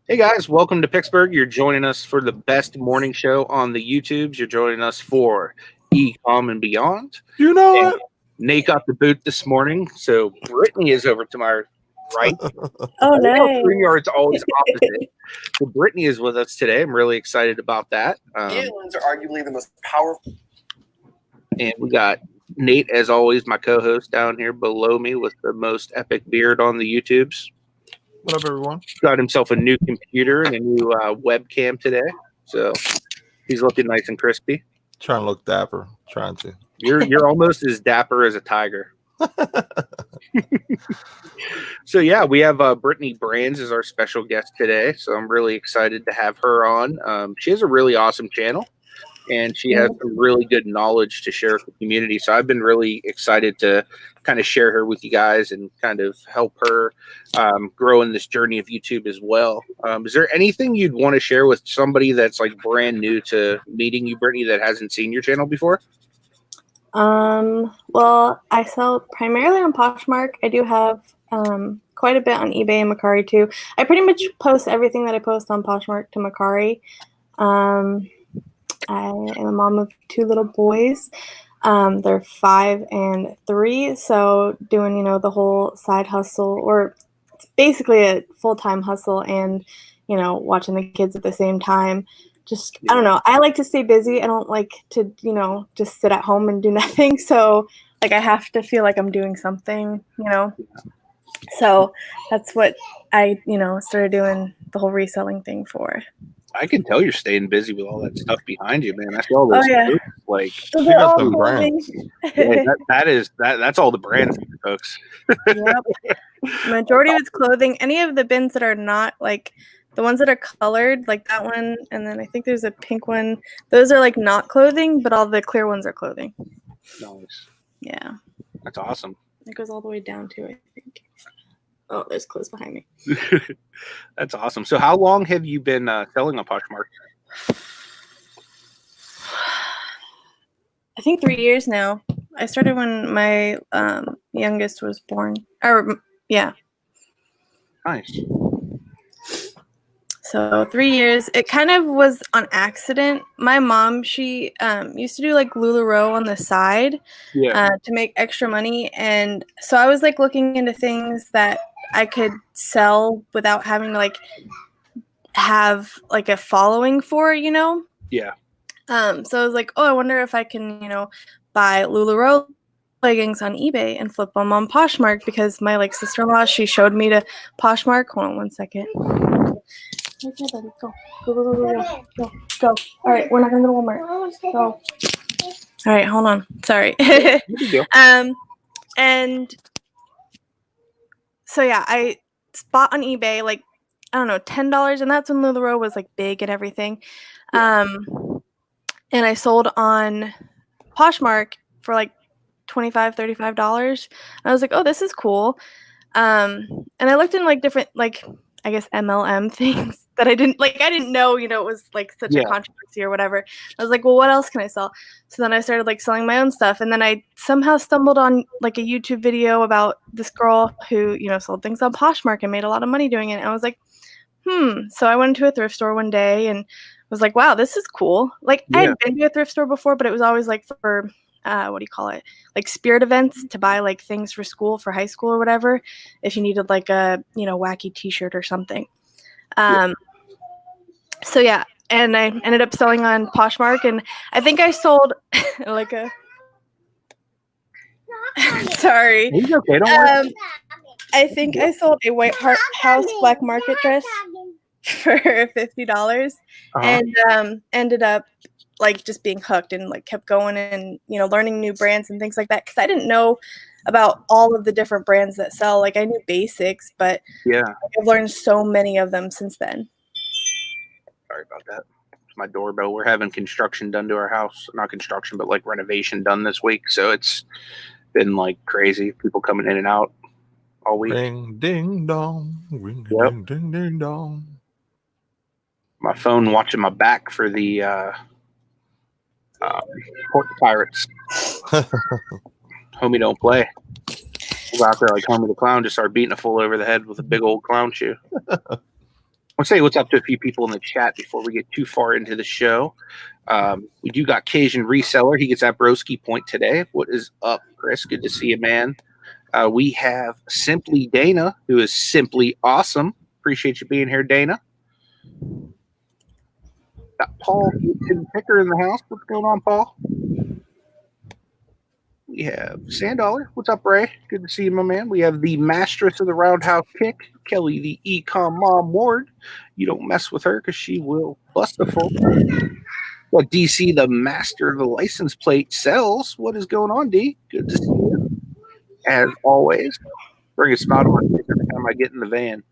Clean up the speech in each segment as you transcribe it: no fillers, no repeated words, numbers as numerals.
Hey guys, welcome to Picksburgh. You're joining us for the best morning show on the YouTubes. You're joining us for ECOM and beyond. You know it. Nate got the boot this morning, so Brittney is over to my right. Oh, nice. StreamYard's always opposite. So Brittney is with us today. I'm really excited about that. Aliens are arguably the most powerful. And we got Nate, as always, my co-host down here below me with the most epic beard on the YouTubes. What up, everyone? Got himself a new computer and a new webcam today, so he's looking nice and crispy. Trying to look dapper. Trying to. You're almost as dapper as a tiger. So yeah, we have Brittney Brands as our special guest today. So I'm really excited to have her on. She has a really awesome channel, and she has some really good knowledge to share with the community. So I've been really excited to kind of share her with you guys and kind of help her grow in this journey of YouTube as well. Is there anything you'd want to share with somebody that's like brand new to meeting you, Brittney, that hasn't seen your channel before? Well, I sell primarily on Poshmark. I do have quite a bit on eBay and Mercari too. I pretty much post everything that I post on Poshmark to Mercari. I am a mom of 2 little boys. They're 5 and 3. So doing, the whole side hustle, or basically a full-time hustle, and, watching the kids at the same time. Just, I don't know. I like to stay busy. I don't like to, just sit at home and do nothing. So like I have to feel like I'm doing something, So that's what I, started doing the whole reselling thing for. I can tell you're staying busy with all that stuff behind you, man. I see all those posts, like she got some brands. That's all the brands, folks. Yep. Majority of it's clothing. Any of the bins that are not like the ones that are colored, like that one, and then I think there's a pink one. Those are like not clothing, but all the clear ones are clothing. Nice. Yeah. That's awesome. It goes all the way down to, I think. Oh, there's clothes behind me. That's awesome. So how long have you been selling on Poshmark? I think 3 years now. I started when my youngest was born. Yeah. Nice. So 3 years. It kind of was on accident. My mom, she used to do like LuLaRoe on the side to make extra money. And so I was like looking into things that I could sell without having to like have like a following for, Yeah. So I was like, oh, I wonder if I can, buy LuLaRoe leggings on eBay and flip them on Poshmark, because my like sister-in-law, she showed me to Poshmark. Hold on one second. Okay, buddy, go. Go. All right, we're not gonna go to Walmart. Go. All right, hold on. Sorry. And so yeah, I bought on eBay like, I don't know, $10, and that's when LuLaRoe was like big and everything. And I sold on Poshmark for like $25, $35. And I was like, oh, this is cool. And I looked in like different, like, I guess MLM things that I didn't know, it was like such a controversy or whatever. I was like, well, what else can I sell? So then I started like selling my own stuff. And then I somehow stumbled on like a YouTube video about this girl who, sold things on Poshmark and made a lot of money doing it. And I was like, So I went into a thrift store one day and was like, wow, this is cool. Like I had been to a thrift store before, but it was always like for like spirit events to buy like things for school, for high school or whatever, if you needed like a wacky t-shirt or something. So yeah, and I ended up selling on Poshmark, and I think I sold like a sorry. Okay, don't worry. I think I sold a White House black market dress for $50 and ended up like just being hooked and like kept going and learning new brands and things like that, because I didn't know about all of the different brands that sell. Like I knew basics, but I've learned so many of them since then. Sorry about that. It's my doorbell. We're having construction done to our house. Not construction, but like renovation done this week. So it's been like crazy. People coming in and out all week. Ring ding dong. Ring ding ding ding dong. My phone watching my back for the Port Pirates. Homie don't play. We'll go out there like Homie the Clown, just start beating a fool over the head with a big old clown shoe. I'll say what's up to a few people in the chat before we get too far into the show. We do got Cajun Reseller. He gets that broski point today. What is up, Chris? Good to see you, man. We have Simply Dana, who is simply awesome. Appreciate you being here, Dana. Got Paul Picker in the house. What's going on, Paul? We have Sandollar. What's up, Ray? Good to see you, my man. We have the Mistress of the Roundhouse Kick, Kelly, the ECOM Mom Ward. You don't mess with her because she will bust the full. Well, DC, the master of the license plate sells. What is going on, D? Good to see you. As always, bring a smile to my face every time I get in the van.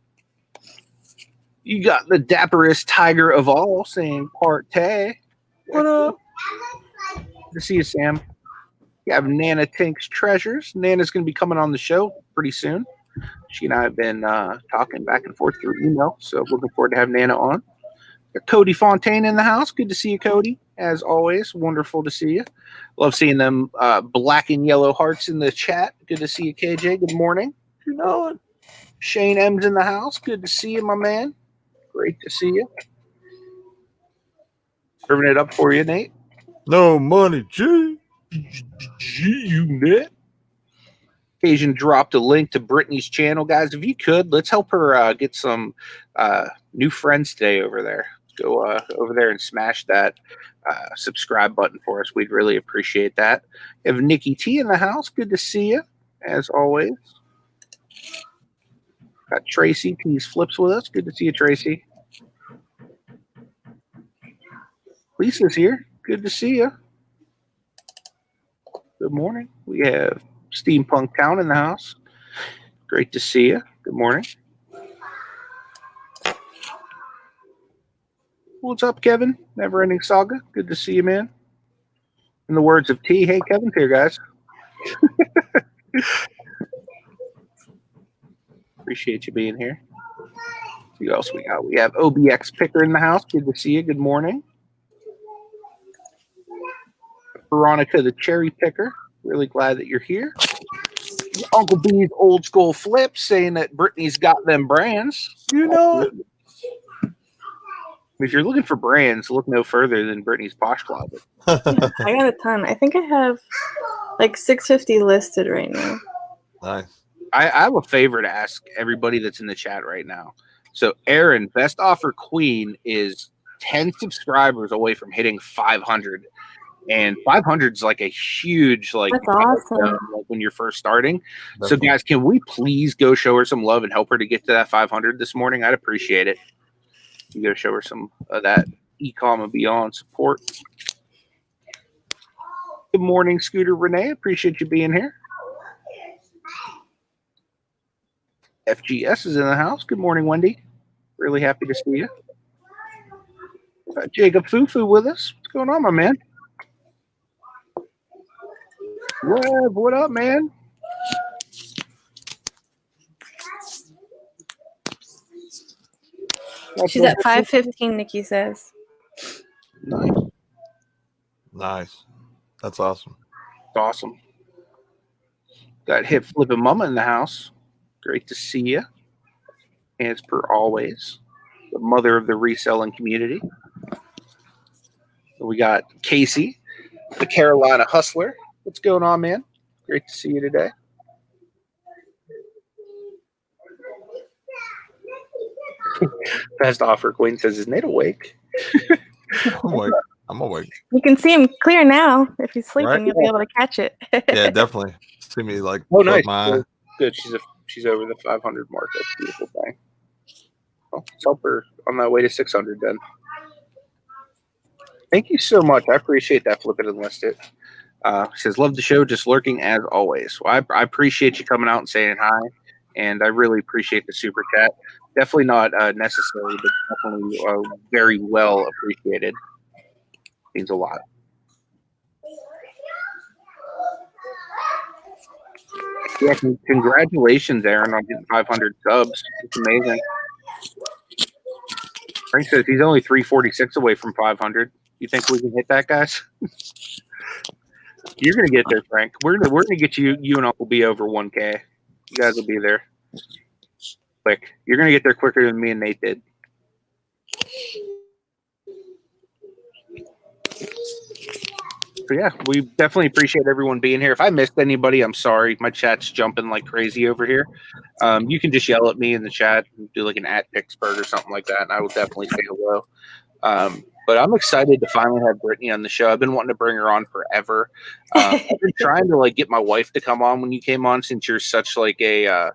You got the dapperest tiger of all saying partay. What up? Good to see you, Sam. We have Nana Tink's Treasures. Nana's going to be coming on the show pretty soon. She and I have been talking back and forth through email, so looking forward to having Nana on. Got Cody Fontaine in the house. Good to see you, Cody. As always, wonderful to see you. Love seeing them black and yellow hearts in the chat. Good to see you, KJ. Good morning. You know it. Shane M's in the house. Good to see you, my man. Great to see you. Serving it up for you, Nate. No money, G. G-Unit. Asian dropped a link to Brittney's channel, guys. If you could, let's help her get some new friends today over there. Go over there and smash that subscribe button for us. We'd really appreciate that. We have Nikki T in the house. Good to see you, as always. Got Tracy T's Flips with us. Good to see you, Tracy. Lisa's here. Good to see you. Good morning. We have Steampunk Town in the house. Great to see you. Good morning. What's up, Kevin? Never Ending Saga. Good to see you, man. In the words of T, hey, Kevin's here, guys. Appreciate you being here. Who else we got? We have OBX Picker in the house. Good to see you. Good morning. Veronica the Cherry Picker. Really glad that you're here. Uncle B's Old School Flips saying that Brittney's got them brands. You know it. If you're looking for brands, look no further than Brittney's Posh Closet. I got a ton. I think I have like 650 listed right now. Nice. I have a favor to ask everybody that's in the chat right now. So Aaron, Best Offer Queen, is 10 subscribers away from hitting 500. And 500 is like a huge, like, that's awesome. Like when you're first starting. Definitely. So guys, can we please go show her some love and help her to get to that 500 this morning? I'd appreciate it. You got to show her some of that ECOM and beyond support. Good morning, Scooter Renee. Appreciate you being here. FGS is in the house. Good morning, Wendy. Really happy to see you. Jacob Fufu with us. What's going on, my man? Rev, what up, man? She's at 515, Nikki says. Nice. Nice. That's awesome. Awesome. Got Hip Flippin' Mama in the house. Great to see you. As per always, the mother of the reselling community. We got Casey, the Carolina Hustler. What's going on, man? Great to see you today. Best Offer Queen says, is Nate awake? I'm awake. You can see him clear now. If he's sleeping, Right? you'll be able to catch it. Yeah, definitely. See me like, oh, nice. My... Good. She's over the 500 mark. That's a beautiful thing. Well, let's help her on that way to 600 then. Thank you so much. I appreciate that. Flip it and list it. Says, love the show, just lurking as always. Well, I appreciate you coming out and saying hi, and I really appreciate the super chat. Definitely not necessary, but definitely very well appreciated. Means a lot. Yeah, congratulations, Aaron, on getting 500 subs. It's amazing. Frank says he's only 346 away from 500. You think we can hit that, guys? You're gonna get there, Frank. We're gonna get you and Uncle B over 1K. You guys will be there quick. You're gonna get there quicker than me and Nate did. So yeah, we definitely appreciate everyone being here. If I missed anybody, I'm sorry. My chat's jumping like crazy over here. You can just yell at me in the chat and do like an @Picksburgh or something like that, and I will definitely say hello. But I'm excited to finally have Brittney on the show. I've been wanting to bring her on forever. I've been trying to like get my wife to come on when you came on, since you're such like a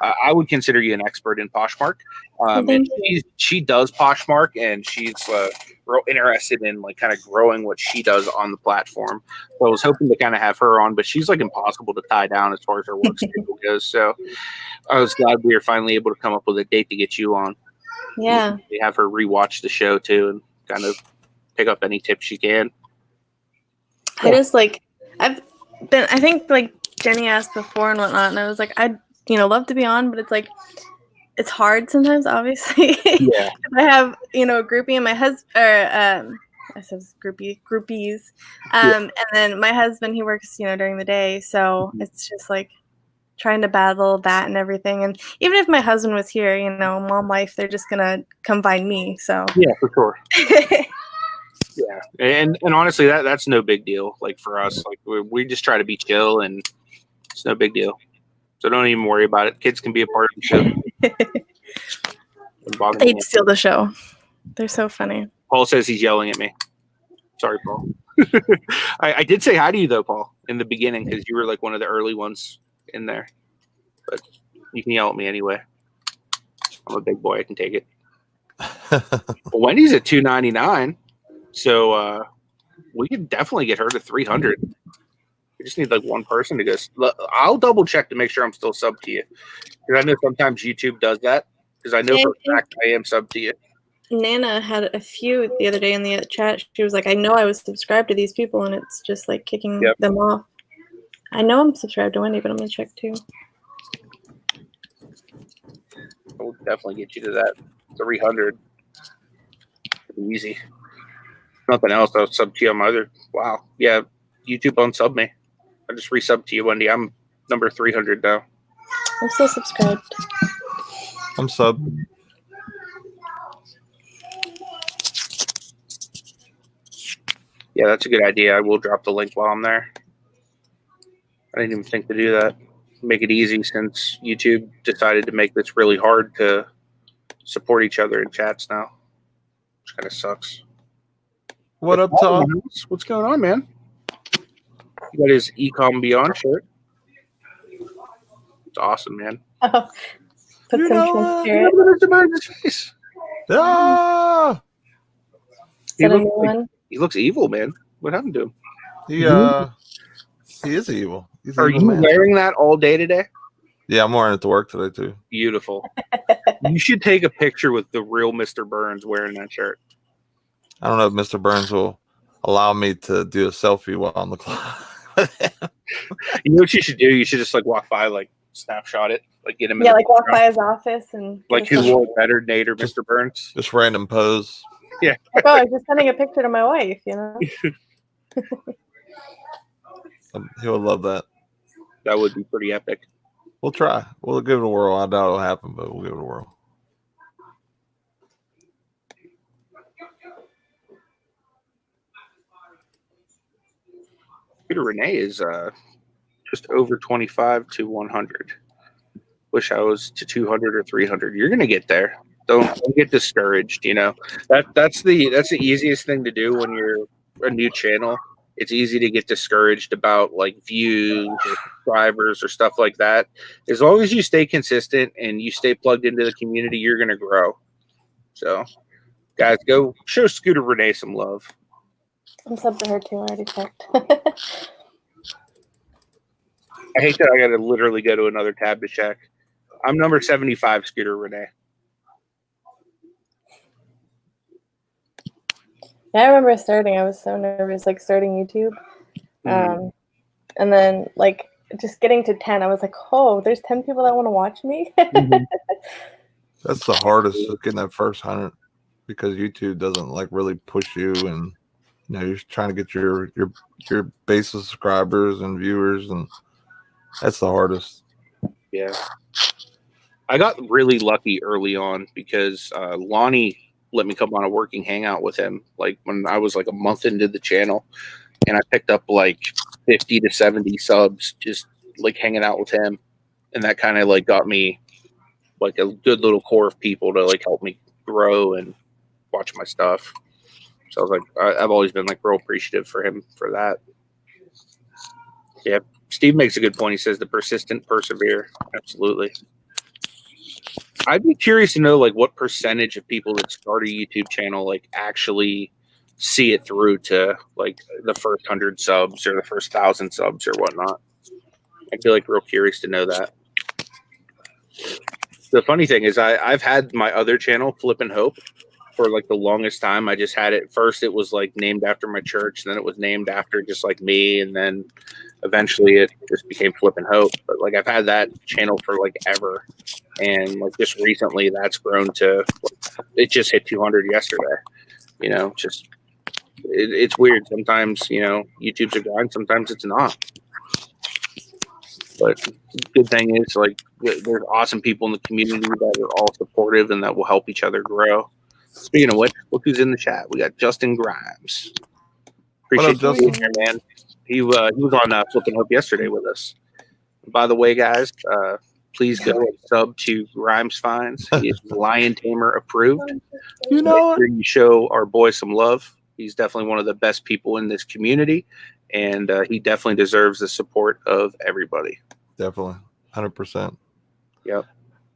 I would consider you an expert in Poshmark. And she does Poshmark, and she's real interested in like kind of growing what she does on the platform. So I was hoping to kind of have her on, but she's like impossible to tie down as far as her work schedule goes. So I was glad we were finally able to come up with a date to get you on. Yeah. We have her rewatch the show too and kind of pick up any tips she can. I just like I think like Jenny asked before and whatnot, and I was like, I'd love to be on, but it's like it's hard sometimes, obviously. Yeah. I have a groupie and my husband, I said groupies, and then my husband, he works during the day, so it's just like trying to battle that and everything. And even if my husband was here, mom life, they're just gonna come find me. So yeah, for sure. Yeah, and honestly, that's no big deal. Like for us, like we just try to be chill, and it's no big deal. So don't even worry about it. Kids can be a part of the show. They'd steal the show. They're so funny. Paul says he's yelling at me. Sorry, Paul. I did say hi to you though, Paul, in the beginning, because you were like one of the early ones in there. But you can yell at me anyway. I'm a big boy. I can take it. Well, Wendy's at $2.99. So we could definitely get her to 300. We just need like one person to go. I'll double check to make sure I'm still sub to you, because I know sometimes YouTube does that. Because I know for a fact I am sub to you. Nana had a few the other day in the chat. She was like, "I know I was subscribed to these people, and it's just like kicking them off." I know I'm subscribed to Wendy, but I'm gonna check too. We'll definitely get you to that 300. Easy. Nothing else. I'll sub to you on my other. Wow. Yeah. YouTube unsub me. I just resub to you, Wendy. I'm number 300 now. I'm still subscribed. I'm sub. Yeah, that's a good idea. I will drop the link while I'm there. I didn't even think to do that. Make it easy, since YouTube decided to make this really hard to support each other in chats now, which kind of sucks. What up, Tom? What's going on, man? You got his ECOM Beyond shirt. It's awesome, man. Oh, put some transparent. Look at his face. Ah! He looks evil, man. What happened to him? He is evil. He's Are evil, you man. wearing that all day today? Yeah, I'm wearing it to work today too. Beautiful. You should take a picture with the real Mr. Burns wearing that shirt. I don't know if Mr. Burns will allow me to do a selfie while on the clock. You know what you should do? You should just like walk by, like snapshot it, like get him. Yeah, like walk by his office and like who wore it better, Nate or Mr. Burns? Just random pose. Yeah. Like, oh, I was just sending a picture to my wife. He would love that. That would be pretty epic. We'll try. We'll give it a whirl. I doubt it'll happen, but we'll give it a whirl. Peter Renee is just over 25 to 100. Wish I was to 200 or 300. You're gonna get there. Don't get discouraged. That's the easiest thing to do when you're a new channel. It's easy to get discouraged about like views or subscribers or stuff like that. As long as you stay consistent and you stay plugged into the community, you're gonna grow. So, guys, go show Scooter Renee some love. I'm sub to her too. I already checked. I hate that I got to literally go to another tab to check. I'm number 75, Scooter Renee. Yeah, I remember starting. I was so nervous, like starting YouTube. And then like just getting to 10, I was like, oh, there's 10 people that want to watch me. That's the hardest, getting that first 100, because YouTube doesn't like really push you, and you're trying to get your base of subscribers and viewers, and that's the hardest. Yeah. I got really lucky early on because Lonnie let me come on a working hangout with him. Like when I was like a month into the channel, and I picked up like 50 to 70 subs just like hanging out with him, and that kind of like got me like a good little core of people to like help me grow and watch my stuff. So I was like, I've always been like real appreciative for him for that. Yeah, Steve makes a good point. He says the persistent persevere. Absolutely. I'd be curious to know like what percentage of people that start a YouTube channel like actually see it through to like the first 100 subs or the first 1,000 subs or whatnot. I'd be like real curious to know that. The funny thing is I've had my other channel, Flippin Hope, for like the longest time. I just had it first. It was like named after my church. Then it was named after just like me. And then eventually it just became Flippin Hope. But like I've had that channel for like ever. And like just recently that's grown to, it just hit 200 yesterday. You know, just, it's weird. Sometimes, you know, YouTube's a grind. Sometimes it's not. But good thing is like there's awesome people in the community that are all supportive and that will help each other grow. Speaking of which, look who's in the chat. We got Justin Grimes. Appreciate you being here, man. He was on Flippin Hope yesterday with us. By the way, guys, please go and sub to Grimes Finds. He is Lion Tamer approved. You know, make sure you show our boy some love. He's definitely one of the best people in this community, and he definitely deserves the support of everybody. Definitely, 100%. Yep.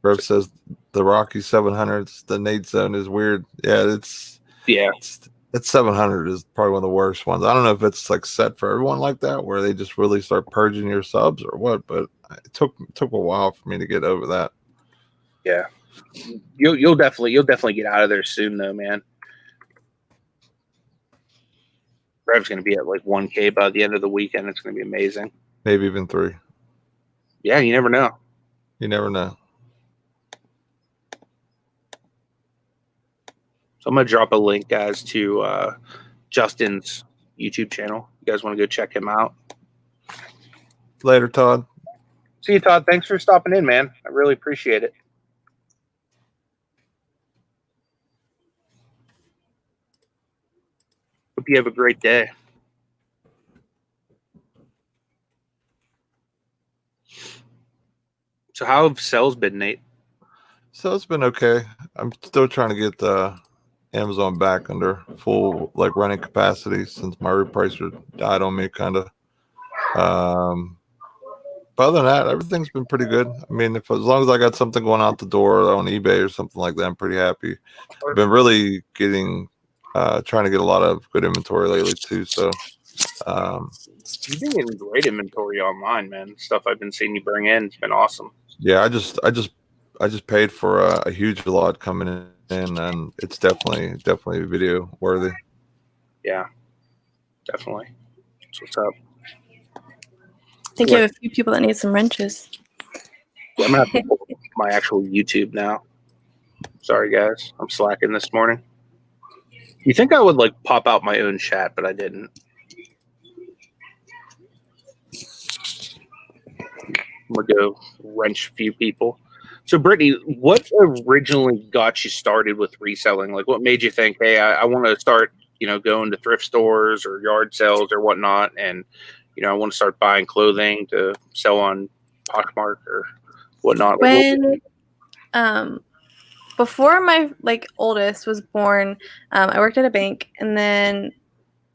Rev says the Rocky 700s, the Nate zone is weird. Yeah, it's 700 is probably one of the worst ones. I don't know if it's like set for everyone like that, where they just really start purging your subs or what. But it took a while for me to get over that. Yeah, you'll definitely get out of there soon, though, man. Rev's going to be at like 1K by the end of the weekend. It's going to be amazing. Maybe even 3. Yeah, you never know. You never know. So I'm going to drop a link, guys, to Justin's YouTube channel. You guys want to go check him out? Later, Todd. See you, Todd. Thanks for stopping in, man. I really appreciate it. Hope you have a great day. So how have sales been, Nate? So it's been okay. I'm still trying to get Amazon back under full like running capacity since my repricer died on me, kind of. But other than that, everything's been pretty good. I mean, as long as I got something going out the door on eBay or something like that, I'm pretty happy. I've been really trying to get a lot of good inventory lately too. So you've been getting great inventory online, man. Stuff I've been seeing you bring in, it's been awesome. Yeah, I just paid for a huge lot coming in, and it's definitely video worthy. Yeah, definitely. That's what's up. I think you have a few people that need some wrenches. Yeah, I'm gonna have to pull my actual YouTube now. Sorry, guys, I'm slacking this morning. You think I would like pop out my own chat, but I didn't. I'm gonna go wrench a few people. So, Brittney, what originally got you started with reselling? Like, what made you think, hey, I want to start, you know, going to thrift stores or yard sales or whatnot, and you know, I want to start buying clothing to sell on Poshmark or whatnot. When, before my like oldest was born, I worked at a bank, and then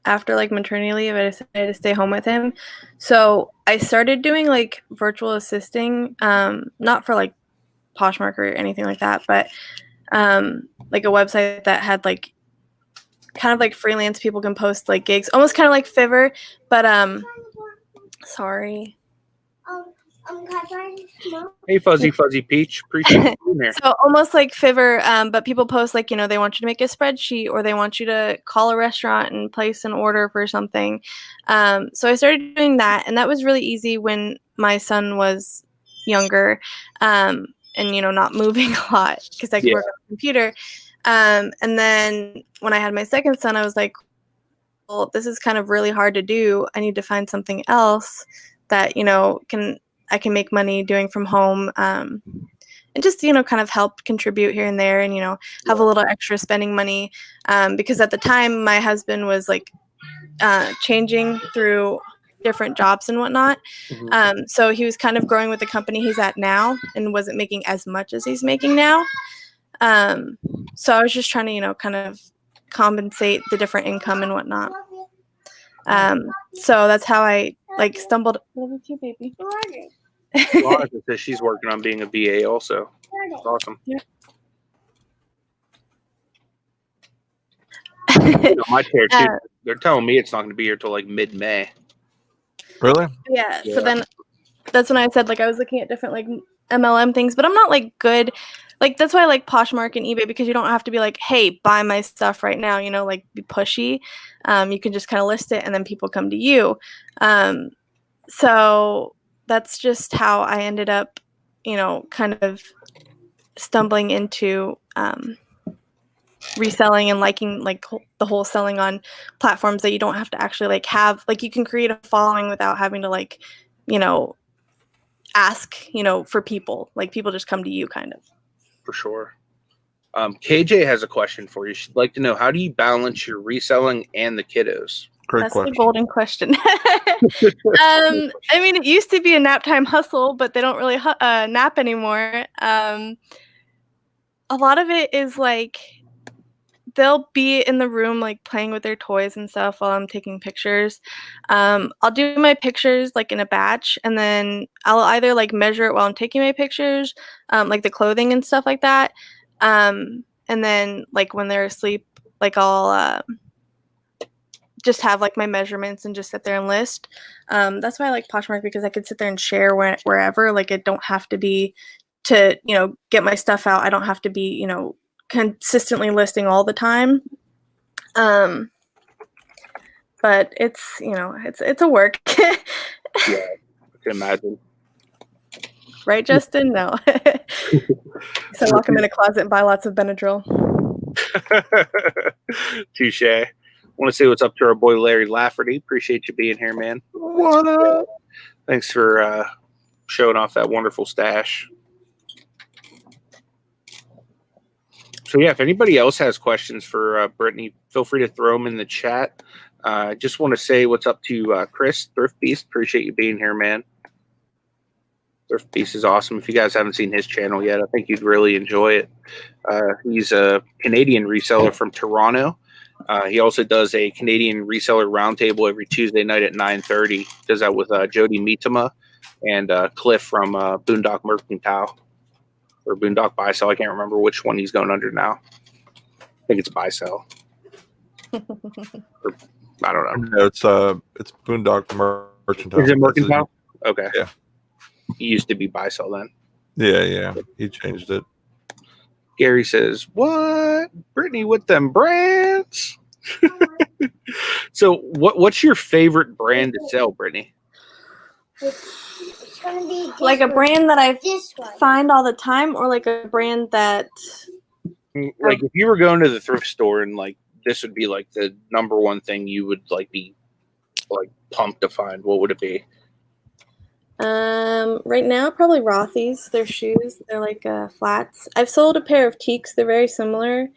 after like maternity leave, I decided to stay home with him. So I started doing like virtual assisting, not for like Poshmark or anything like that, but like a website that had like kind of like freelance people can post like gigs, almost kind of like Fiverr, but sorry. Hey, Fuzzy Peach, appreciate you being here. So almost like Fiverr, but people post like, you know, they want you to make a spreadsheet or they want you to call a restaurant and place an order for something. So I started doing that, and that was really easy when my son was younger, and you know, not moving a lot because I could work on the computer. And then when I had my second son, I was like, well, this is kind of really hard to do. I need to find something else that, you know, I can make money doing from home. and just, kind of help contribute here and there and, have a little extra spending money. Because at the time my husband was like changing through different jobs and whatnot. So he was kind of growing with the company he's at now and wasn't making as much as he's making now. So I was just trying to, kind of compensate the different income and whatnot. So that's how I stumbled. Love you too, baby. Veronica says she's working on being a VA also. That's awesome. Yeah. My chair too. They're telling me it's not going to be here till like mid-May. Really? Yeah. So then that's when I said I was looking at different MLM things, but I'm not good. That's why I like Poshmark and eBay, because you don't have to be hey, buy my stuff right now, be pushy. You can just kind of list it and then people come to you. So that's just how I ended up, kind of stumbling into reselling and liking the whole selling on platforms that you don't have to actually have, you can create a following without having to ask, for people. People just come to you kind of. For sure. KJ has a question for you. She'd like to know, how do you balance your reselling and the kiddos? Great question. That's the golden question. I mean, it used to be a nap time hustle, but they don't really nap anymore. A lot of it is they'll be in the room playing with their toys and stuff while I'm taking pictures. I'll do my pictures in a batch, and then I'll either measure it while I'm taking my pictures, the clothing and stuff like that. And then when they're asleep, I'll just have my measurements and just sit there and list. That's why I like Poshmark, because I could sit there and share wherever. I don't have to be to get my stuff out. I don't have to be consistently listing all the time. But it's it's a work. Yeah, I can imagine. Right, Justin? No. So lock him in a closet and buy lots of Benadryl. Touche. Want to say what's up to our boy Larry Lafferty. Appreciate you being here, man. What up? Thanks for showing off that wonderful stash. So yeah, if anybody else has questions for Brittney, feel free to throw them in the chat. Just want to say what's up to Chris, Thrift Beast. Appreciate you being here, man. Thrift Beast is awesome. If you guys haven't seen his channel yet, I think you'd really enjoy it. He's a Canadian reseller from Toronto. He also does a Canadian reseller roundtable every Tuesday night at 9:30. Does that with Jody Mitama and Cliff from Boondock Mercantile. Or Boondock Buy Sell. I can't remember which one he's going under now. I think it's Buy Sell. I don't know. No, it's Boondock Mercantile. Is it Mercantile? Okay. Yeah. He used to be Buy Sell then. Yeah. He changed it. Gary says, "What? Brittney with them brands?" So, what's your favorite brand to sell, Brittney? A brand that I find all the time, or a brand that if you were going to the thrift store and this would be the number one thing you would be pumped to find, what would it be? Right now probably Rothy's. Their shoes, they're flats. I've sold a pair of Teaks. They're very similar,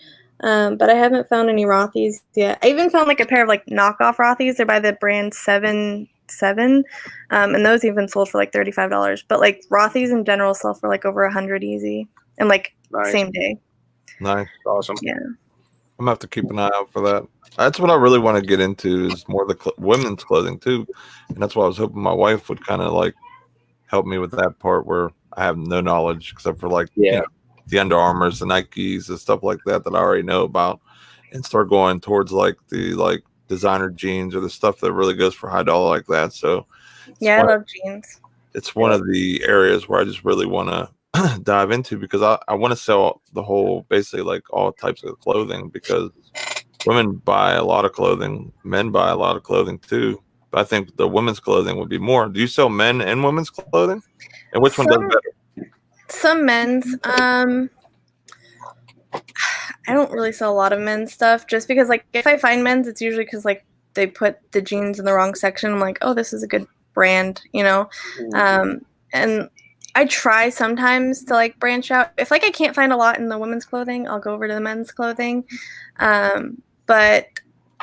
but I haven't found any Rothy's yet. I even found a pair of knockoff Rothy's. They're by the brand 7, and those even sold for $35. But Rothy's in general sell for over $100 easy, and nice. Same day. Nice, Awesome. Yeah, I'm gonna have to keep an eye out for that. That's what I really want to get into, is more the women's clothing too, and that's why I was hoping my wife would kind of help me with that part, where I have no knowledge except for the Under Armours, the Nikes, and stuff like that I already know about, and start going towards the designer jeans or the stuff that really goes for high dollar like that. So I love jeans. It's one of the areas where I just really want to dive into, because I want to sell the whole, basically all types of clothing, because women buy a lot of clothing, men buy a lot of clothing too. But I think the women's clothing would be more. Do you sell men and women's clothing? And which one does better? Some men's. I don't really sell a lot of men's stuff, just because if I find men's, it's usually because they put the jeans in the wrong section. I'm oh, this is a good brand, And I try sometimes to like branch out. If like I can't find a lot in the women's clothing, I'll go over to the men's clothing. But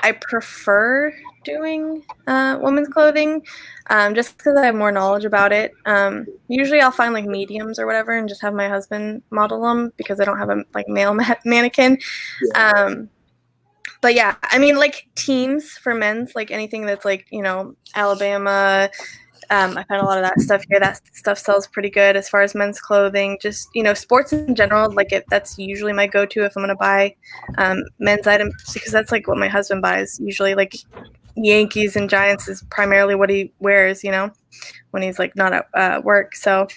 I prefer doing women's clothing just because I have more knowledge about it. Usually I'll find like mediums or whatever and just have my husband model them because I don't have a like male mannequin. Yeah. But yeah, I mean like teams for men's, like anything that's like, you know, Alabama. I found a lot of that stuff here. That stuff sells pretty good as far as men's clothing. Just, you know, sports in general, like that's usually my go-to if I'm going to buy men's items because that's like what my husband buys. Usually like Yankees and Giants is primarily what he wears, you know, when he's like not at work. So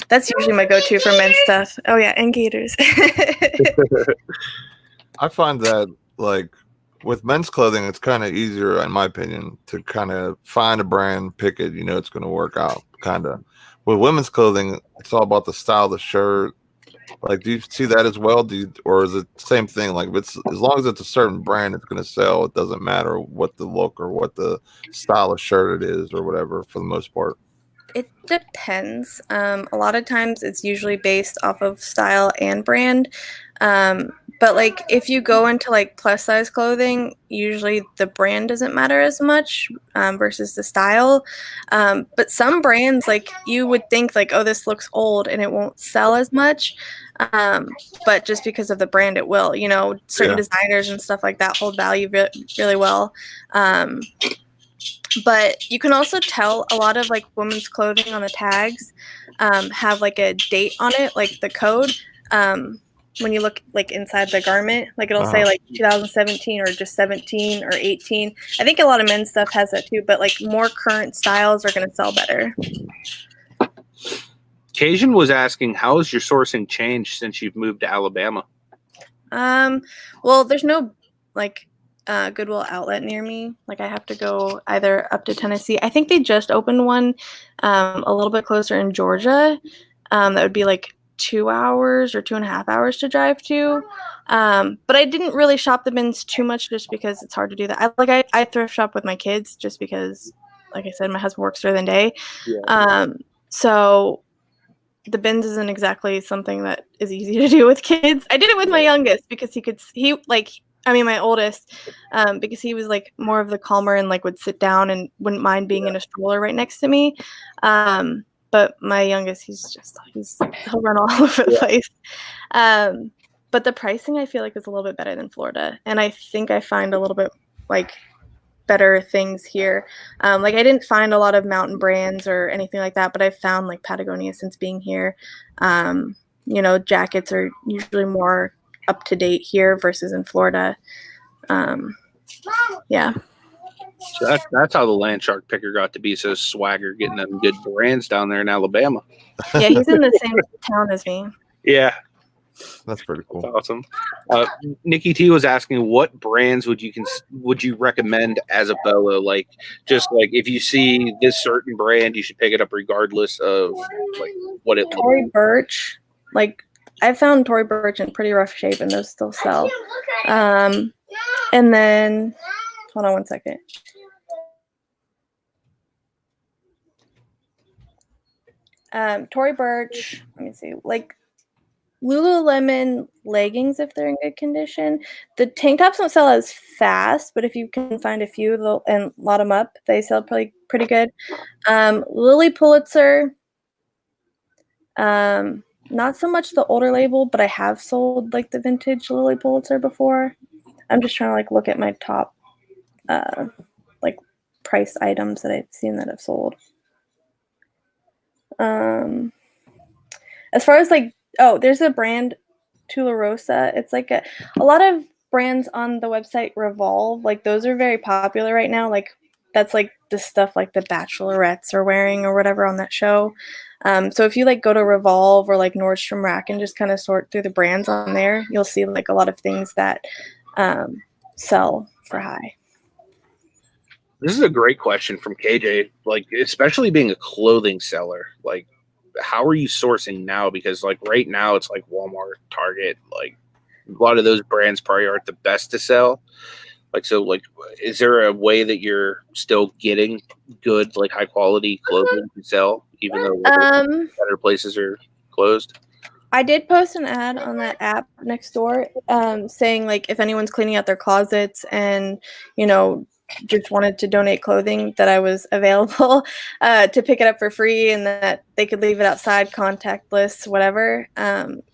that's usually my go-to for men's stuff. Oh yeah, and Gators. I find that like with men's clothing, it's kind of easier, in my opinion, to kind of find a brand, pick it, you know, it's going to work out. Kind of. With women's clothing, it's all about the style of the shirt. Like, do you see that as well? Or is it the same thing? Like, it's as long as it's a certain brand, it's going to sell. It doesn't matter what the look or what the style of shirt it is or whatever, for the most part. It depends. A lot of times it's usually based off of style and brand. But like if you go into like plus size clothing, usually the brand doesn't matter as much versus the style. But some brands, like you would think like, oh, this looks old and it won't sell as much. But just because of the brand, it will. You know, certain designers and stuff like that hold value really well. But you can also tell a lot of like women's clothing on the tags have like a date on it, like the code. When you look like inside the garment, like it'll say like 2017 or just 17 or 18. I think a lot of men's stuff has that too, but like more current styles are going to sell better. Cajun was asking, how has your sourcing changed since you've moved to Alabama? Well, there's no like Goodwill outlet near me. Like I have to go either up to Tennessee. I think they just opened one a little bit closer in Georgia. That would be like 2 hours or 2.5 hours to drive to. But I didn't really shop the bins too much just because it's hard to do that. I thrift shop with my kids just because, like I said, my husband works during the day. Yeah. So the bins isn't exactly something that is easy to do with kids. I did it with my youngest because my oldest, because he was like more of the calmer and like would sit down and wouldn't mind being in a stroller right next to me. But my youngest, he'll run all over the place. But the pricing I feel like is a little bit better than Florida. And I think I find a little bit like better things here. Like I didn't find a lot of mountain brands or anything like that, but I've found like Patagonia since being here. You know, jackets are usually more up to date here versus in Florida. Yeah. So that's how the land shark picker got to be so swagger, getting them good brands down there in Alabama. Yeah, he's in the same town as me. Yeah, that's pretty cool. That's awesome. Nikki T was asking, what brands would you recommend as a boa? Like, just like if you see this certain brand, you should pick it up regardless of like what it. Tory Burch, like I found Tory Burch in pretty rough shape, and those still sell. And then, hold on one second. Tory Burch, let me see, like Lululemon leggings if they're in good condition. The tank tops don't sell as fast, but if you can find a few and lot them up, they sell pretty good. Lily Pulitzer, not so much the older label, but I have sold like the vintage Lily Pulitzer before. I'm just trying to like look at my top like price items that I've seen that I've sold. As far as like, there's a brand, Tularosa. It's like a lot of brands on the website Revolve. Like those are very popular right now. Like that's like the stuff like the Bachelorettes are wearing or whatever on that show. So if you like go to Revolve or like Nordstrom Rack and just kind of sort through the brands on there, you'll see like a lot of things that sell for high. This is a great question from KJ. Like, especially being a clothing seller, like, how are you sourcing now? Because like right now it's like Walmart, Target, like a lot of those brands probably aren't the best to sell. Like, so like, is there a way that you're still getting good, like high quality clothing to sell even though better places are closed? I did post an ad on that app next door, saying like if anyone's cleaning out their closets and just wanted to donate clothing, that I was available to pick it up for free, and that they could leave it outside, contactless, whatever.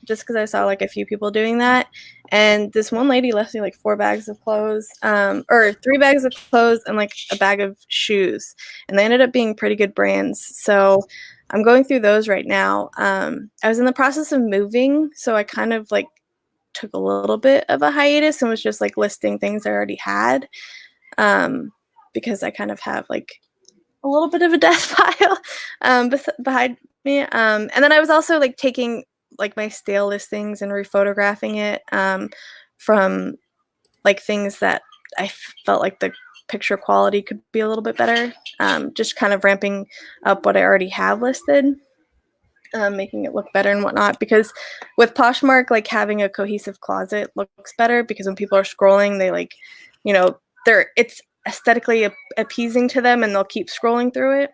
Just because I saw like a few people doing that, and this one lady left me like 4 bags of clothes, or 3 bags of clothes and like a bag of shoes, and they ended up being pretty good brands. So I'm going through those right now. I was in the process of moving, so I kind of like took a little bit of a hiatus and was just like listing things I already had, because I kind of have like a little bit of a death pile behind me. And then I was also like taking like my stale listings and rephotographing it from like things that I felt like the picture quality could be a little bit better, just kind of ramping up what I already have listed, making it look better and whatnot, because with Poshmark, like having a cohesive closet looks better, because when people are scrolling, they like, it's aesthetically appeasing to them and they'll keep scrolling through it.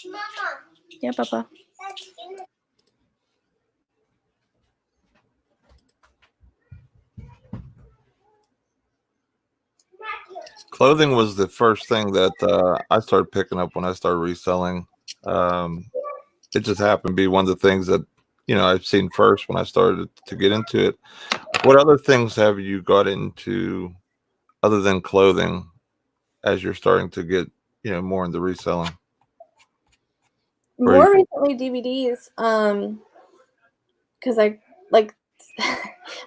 Mama. Yeah, Papa. Clothing was the first thing that I started picking up when I started reselling. It just happened to be one of the things that I've seen first when I started to get into it. What other things have you got into other than clothing as you're starting to get more into reselling? More recently, DVDs, because I like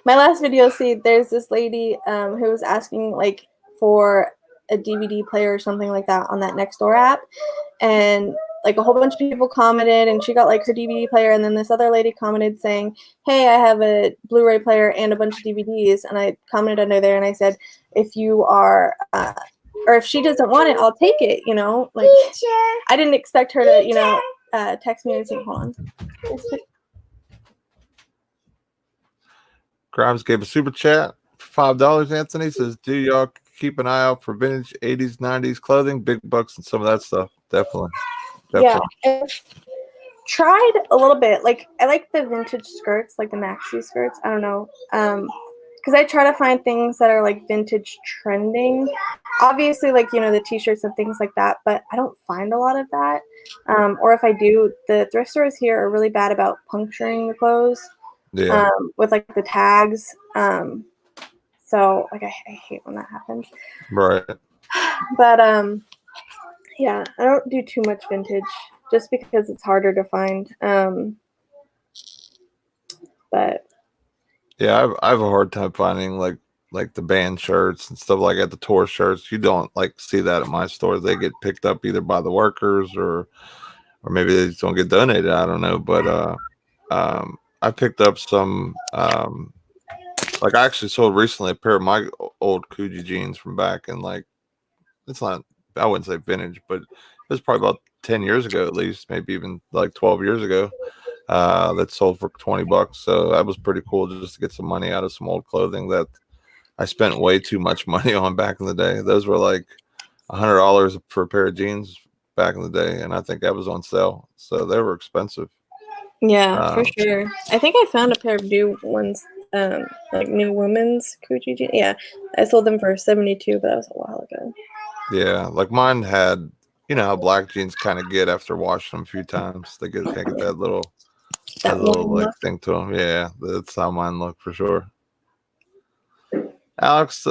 my last video. See, there's this lady who was asking like for a DVD player or something like that on that Nextdoor app, and like a whole bunch of people commented, and she got like her DVD player, and then this other lady commented saying, "Hey, I have a Blu-ray player and a bunch of DVDs," and I commented under there and I said, if you are or if she doesn't want it, I'll take it, like I didn't expect her to text me or anything. Hold on. Grimes gave a super chat for $5. Anthony says, do y'all keep an eye out for vintage 80s, 90s clothing, big bucks, and some of that stuff? Definitely. Yeah, I've tried a little bit. Like, I like the vintage skirts, like the maxi skirts. I don't know. Because I try to find things that are like vintage trending. Obviously, like, the t-shirts and things like that, but I don't find a lot of that. Or if I do, the thrift stores here are really bad about puncturing the clothes. Yeah. With like the tags. So like I hate when that happens. Right. But yeah, I don't do too much vintage just because it's harder to find. But yeah, I have a hard time finding like the band shirts and stuff like that, the tour shirts. You don't like see that at my stores. They get picked up either by the workers or maybe they just don't get donated. I don't know. But I picked up some like I actually sold recently a pair of my old Coogee jeans from back in like, it's not, I wouldn't say vintage, but it was probably about 10 years ago at least, maybe even like 12 years ago. That sold for $20. So that was pretty cool just to get some money out of some old clothing that I spent way too much money on back in the day. Those were like $100 for a pair of jeans back in the day, and I think that was on sale. So they were expensive. Yeah, for sure. I think I found a pair of new ones, like new women's Coogee jeans. Yeah, I sold them for $72, but that was a while ago. Yeah, like mine had, how black jeans kind of get after washing them a few times. They get that little like thing to them. Yeah, that's how mine look for sure. Alex,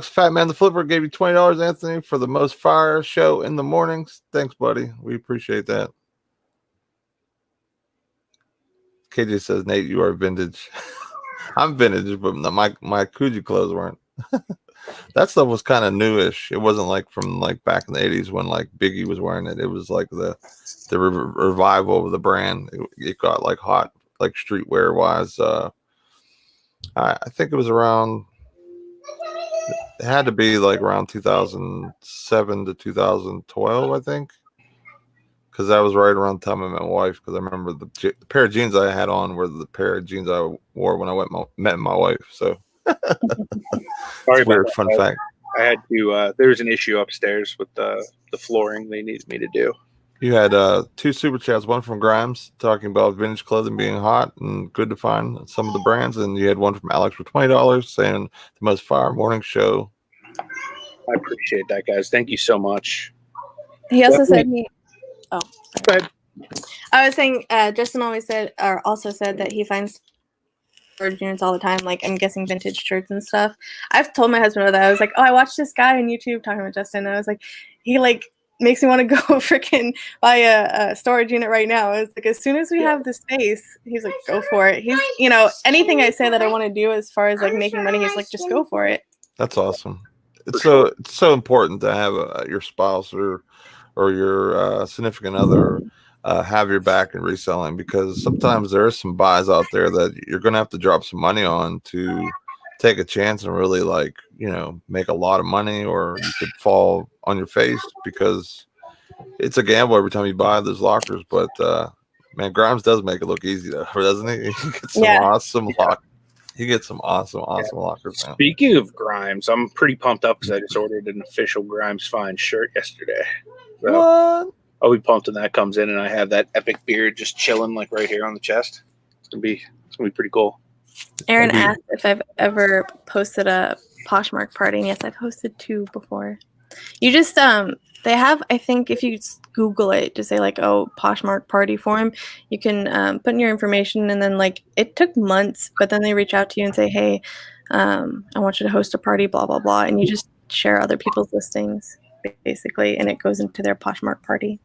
Fat Man the Flipper gave you $20, Anthony, for the most fire show in the mornings. Thanks, buddy. We appreciate that. KJ says, Nate, you are vintage. I'm vintage, but my Coogee clothes weren't. That stuff was kind of newish. It wasn't like from like back in the 80s when like Biggie was wearing it. It was like the revival of the brand. It got like hot, like streetwear wise. I think it was around, it had to be like around 2007 to 2012, I think. Because that was right around the time I met my wife. Because I remember the pair of jeans I had on were the pair of jeans I wore when I met my wife. So, Sorry weird fun fact. I had to. There was an issue upstairs with the flooring. They needed me to do. You had 2 super chats, one from Grimes talking about vintage clothing being hot and good to find some of the brands, and you had one from Alex for $20 saying the most fire morning show. I appreciate that, guys. Thank you so much. He also Definitely. said Oh, Go ahead. I was saying Justin also said that he finds storage units all the time. Like, I'm guessing vintage shirts and stuff. I've told my husband about that. I was like, oh, I watched this guy on YouTube talking about Justin. And I was like, he like makes me want to go freaking buy a storage unit right now. I was like, as soon as we have the space, he's like, go for it. He's, you know, anything I say that I want to do as far as like making money, he's like, just go for it. That's awesome. It's so important to have your spouse or your significant other have your back in reselling, because sometimes there are some buys out there that you're going to have to drop some money on to take a chance and really, like, you know, make a lot of money, or you could fall on your face because it's a gamble every time you buy those lockers. But man, Grimes does make it look easy though, doesn't he? He gets some awesome lockers. He gets some awesome lockers now. Speaking of Grimes, I'm pretty pumped up because I just ordered an official Grimes Fine shirt yesterday. So What? I'll be pumped when that comes in, and I have that epic beard just chilling like right here on the chest. It's gonna be pretty cool. Aaron asked if I've ever posted a Poshmark party, and yes, I've hosted 2 before. You just they have, I think if you Google it, just say like, oh, Poshmark party forum, you can put in your information, and then like it took months, but then they reach out to you and say, hey, I want you to host a party, blah blah blah, and you just share other people's listings basically, and it goes into their Poshmark party.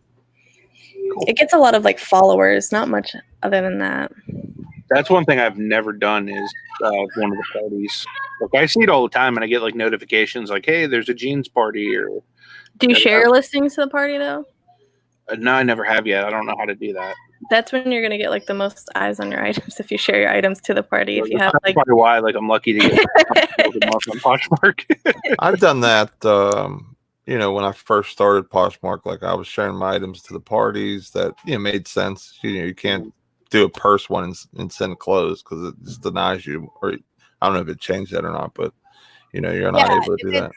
It gets a lot of like followers, not much other than that. That's one thing I've never done is one of the parties. Like, I see it all the time, and I get like notifications like, "Hey, there's a jeans party." Or do you share your listings to the party though? No, I never have yet. I don't know how to do that. That's when you're gonna get like the most eyes on your items if you share your items to the party. If you have like, probably why I'm lucky to get on Poshmark. I've done that. You know, when I first started Poshmark, like I was sharing my items to the parties that, you know, made sense. You know, you can't do a purse one and send clothes because it just denies you. Or I don't know if it changed that or not, but you know, you're not able to do that.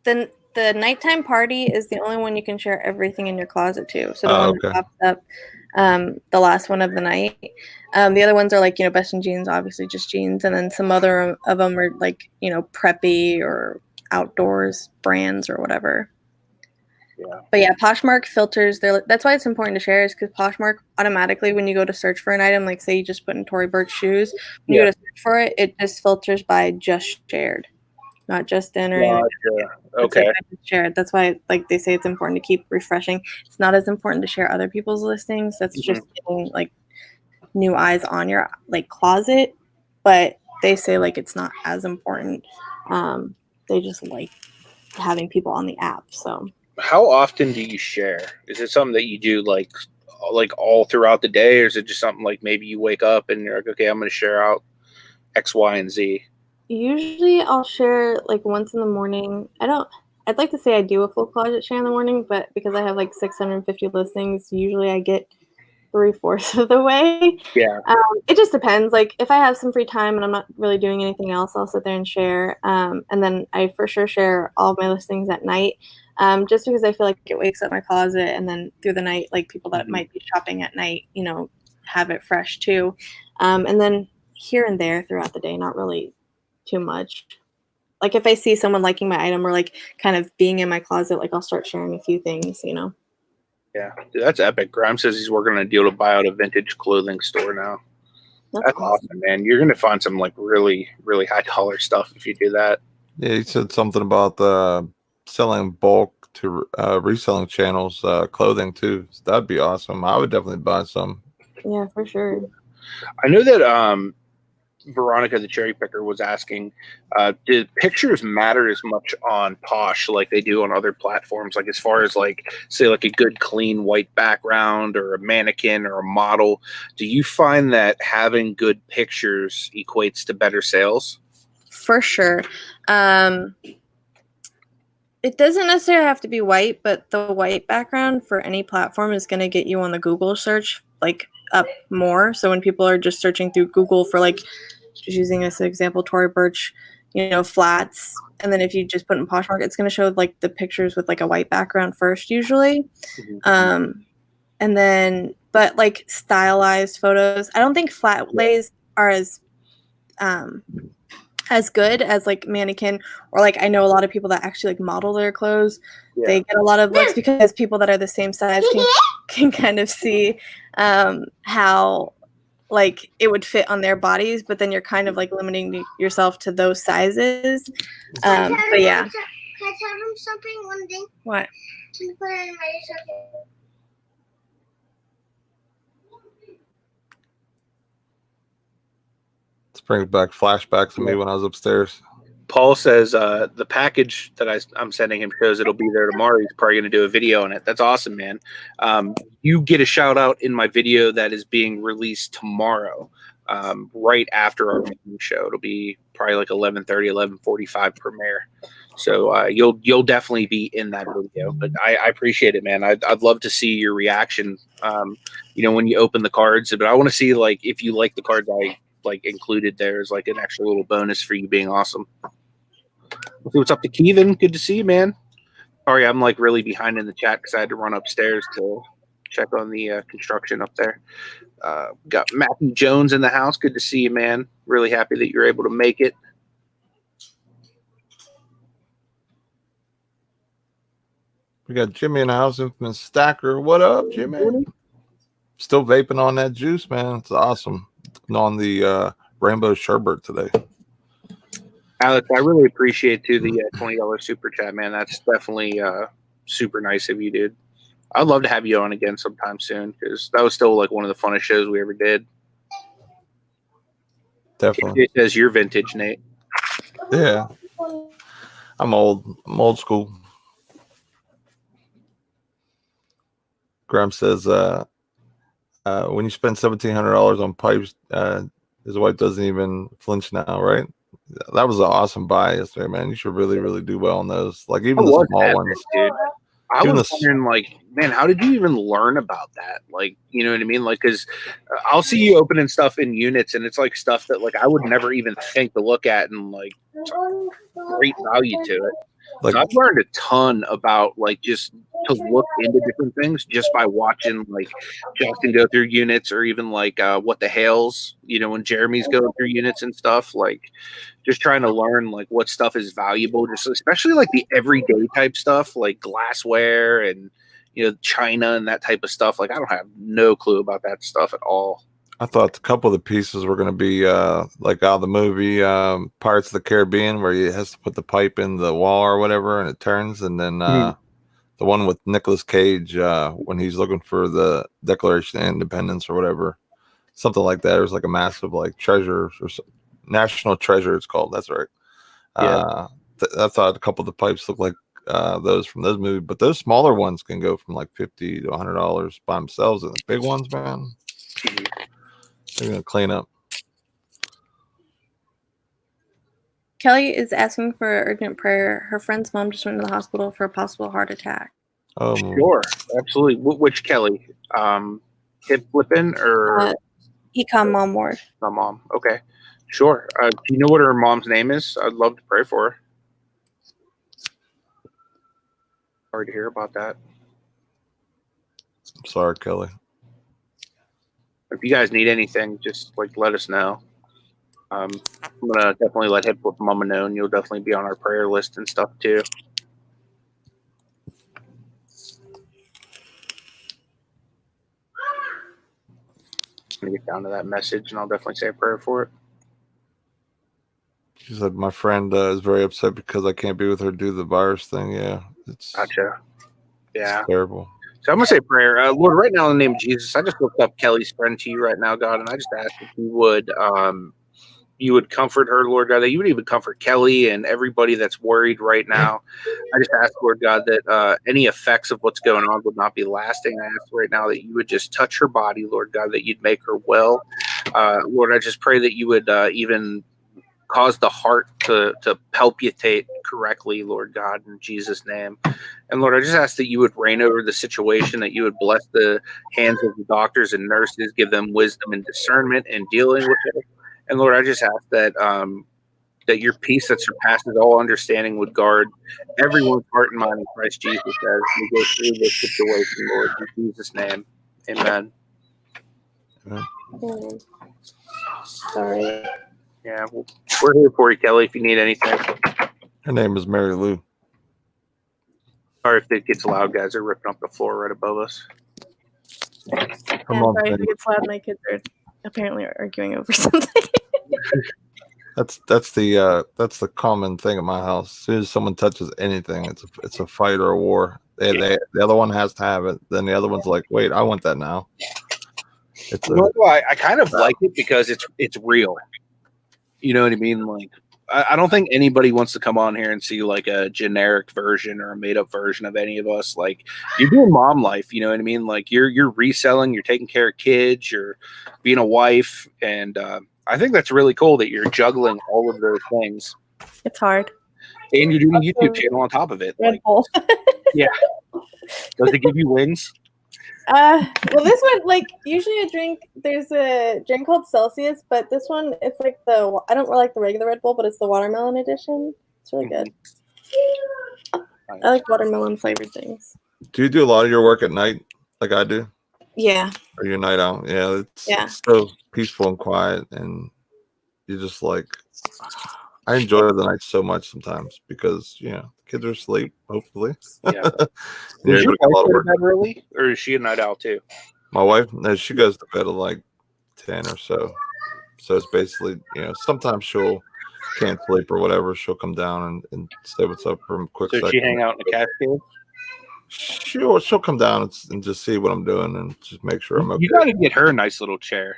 Then the nighttime party is the only one you can share everything in your closet to. So the one that pops up, the last one of the night. The other ones are like, you know, best in jeans, obviously just jeans, and then some other of them are like, you know, preppy or outdoors brands or whatever. Yeah. But yeah, Poshmark filters that's why it's important to share, is because Poshmark automatically, when you go to search for an item, like say you just put in Tory Burch shoes, when you go to search for it, it just filters by just shared, not just in or okay. like shared. That's why like they say it's important to keep refreshing. It's not as important to share other people's listings. That's just getting like new eyes on your like closet, but they say like it's not as important. They just like having people on the app. So how often do you share? Is it something that you do like all throughout the day, or is it just something like maybe you wake up and you're like, okay, I'm going to share out X, Y, and Z? Usually I'll share like once in the morning. I'd like to say I do a full closet share in the morning, but because I have like 650 listings, usually I get 3/4 of the way. Yeah. It just depends. Like if I have some free time and I'm not really doing anything else, I'll sit there and share. And then I for sure share all of my listings at night, just because I feel like it wakes up my closet, and then through the night, like people that might be shopping at night, you know, have it fresh too. And then here and there throughout the day, not really too much. Like if I see someone liking my item or like kind of being in my closet, like I'll start sharing a few things, you know. Yeah, dude, that's epic. Grimes says he's working on a deal to buy out a vintage clothing store now. That's awesome, man. You're going to find some like really, really high dollar stuff if you do that. Yeah, he said something about selling bulk to reselling channels, clothing too. So that'd be awesome. I would definitely buy some. Yeah, for sure. I know that Veronica the cherry picker was asking, did pictures matter as much on Posh like they do on other platforms? Like as far as like say like a good clean white background or a mannequin or a model, do you find that having good pictures equates to better sales? For sure. It doesn't necessarily have to be white, but the white background for any platform is going to get you on the Google search like up more. So when people are just searching through Google for like, just using this example, Tory Burch, you know, flats, and then if you just put in Poshmark, it's going to show like the pictures with like a white background first usually. And then, but like stylized photos, I don't think flat lays are as good as like mannequin, or like I know a lot of people that actually like model their clothes. They get a lot of looks because people that are the same size can kind of see how like it would fit on their bodies, but then you're kind of like limiting yourself to those sizes. But yeah. Can I tell them something? One thing. What? Can you put it in my second? This brings back flashbacks to me when I was upstairs. Paul says the package that I'm sending him shows it'll be there tomorrow. He's probably going to do a video on it. That's awesome, man. You get a shout out in my video that is being released tomorrow, right after our main show. It'll be probably like 11:30, 11:45 premiere. So you'll definitely be in that video. But I appreciate it, man. I'd love to see your reaction. When you open the cards. But I want to see like if you like the cards I like included there as like an extra little bonus for you being awesome. Let's see what's up to Kevin. Good to see you, man. Sorry, I'm like really behind in the chat because I had to run upstairs to check on the construction up there. Got Matthew Jones in the house. Good to see you, man. Really happy that you're able to make it. We got Jimmy in the house, Infamous Stacker. What up, Jimmy? Still vaping on that juice, man. It's awesome. On the rainbow sherbet today. Alex, I really appreciate too the $20 super chat, man. That's definitely super nice of you, dude. I'd love to have you on again sometime soon because that was still like one of the funnest shows we ever did. Definitely. It says you're vintage, Nate. Yeah. I'm old school. Graham says when you spend $1,700 on pipes, his wife doesn't even flinch now, right? That was an awesome buy yesterday, man. You should really, really do well on those. Like even the small ones, dude. I was wondering, like, man, how did you even learn about that? Like, you know what I mean? Like, because I'll see you opening stuff in units, and it's like stuff that like I would never even think to look at, and like great value to it. Like, so I've learned a ton about like just to look into different things just by watching like Justin go through units, or even like What the Hales, when Jeremy's going through units and stuff, like just trying to learn like what stuff is valuable, just especially like the everyday type stuff like glassware and china and that type of stuff. Like I don't have no clue about that stuff at all. I thought a couple of the pieces were going to be like out of the movie Pirates of the Caribbean, where he has to put the pipe in the wall or whatever and it turns. And then the one with Nicolas Cage when he's looking for the Declaration of Independence or whatever, something like that. It was like a massive like treasure or national treasure, it's called. That's right. Yeah. I thought a couple of the pipes looked like those from those movies, but those smaller ones can go from like $50 to $100 by themselves, and the big ones, man, they're gonna clean up. Kelly is asking for urgent prayer. Her friend's mom just went to the hospital for a possible heart attack. Oh, sure, absolutely. Which Kelly? Hip Flippin or ECOM mom ward? My mom. Okay, sure. Do you know what her mom's name is? I'd love to pray for her. Sorry to hear about that. I'm sorry, Kelly. If you guys need anything, just like let us know. I'm gonna definitely let Hip Flip Mama know, and you'll definitely be on our prayer list and stuff too. I'm gonna get down to that message, and I'll definitely say a prayer for it. She said my friend is very upset because I can't be with her due to the virus thing. Yeah, it's gotcha. Yeah, terrible. So I'm going to say prayer. Lord, right now in the name of Jesus, I just looked up Kelly's friend to you right now, God, and I just ask that you would comfort her, Lord God, that you would even comfort Kelly and everybody that's worried right now. I just ask, Lord God, that any effects of what's going on would not be lasting. I ask right now that you would just touch her body, Lord God, that you'd make her well. Lord, I just pray that you would even cause the heart to palpitate correctly, Lord God, in Jesus' name. And Lord, I just ask that you would reign over the situation, that you would bless the hands of the doctors and nurses, give them wisdom and discernment in dealing with it. And Lord, I just ask that that your peace that surpasses all understanding would guard everyone's heart and mind in Christ Jesus as we go through this situation, Lord, in Jesus' name. Amen. Sorry. Yeah, we're here for you, Kelly, if you need anything. Her name is Mary Lou. Sorry if it gets loud, guys. They're ripping up the floor right above us. Her Yeah, mom's sorry if name- it gets loud. My kids are apparently arguing over something. That's the common thing at my house. As soon as someone touches anything, it's a fight or a war. The other one has to have it. Then the other one's like, wait, I want that now. It's I kind of like it because it's real. You know what I mean? Like, I don't think anybody wants to come on here and see like a generic version or a made up version of any of us. Like, you're doing mom life. You know what I mean? Like, you're reselling, you're taking care of kids, you're being a wife, and I think that's really cool that you're juggling all of those things. It's hard. And you're doing a YouTube channel on top of it. Red Like, Bull. yeah. Does it give you wings? Well, this one, like, usually there's a drink called Celsius, but this one, it's like I don't really like the regular Red Bull, but it's the watermelon edition. It's really good. I like watermelon flavored things. Do you do a lot of your work at night, like I do, Yeah. or your night out? Yeah, it's so peaceful and quiet, and you're just like, I enjoy the night so much sometimes because kids are asleep, hopefully. Yeah. Does your wife go to bed early, or is she a night owl too? My wife, no, she goes to bed at like 10 or so. So it's basically, sometimes can't sleep or whatever. She'll come down and say what's up for a quick second. So she hang out in the cascade? She'll come down and just see what I'm doing and just make sure I'm okay. You got to get her a nice little chair.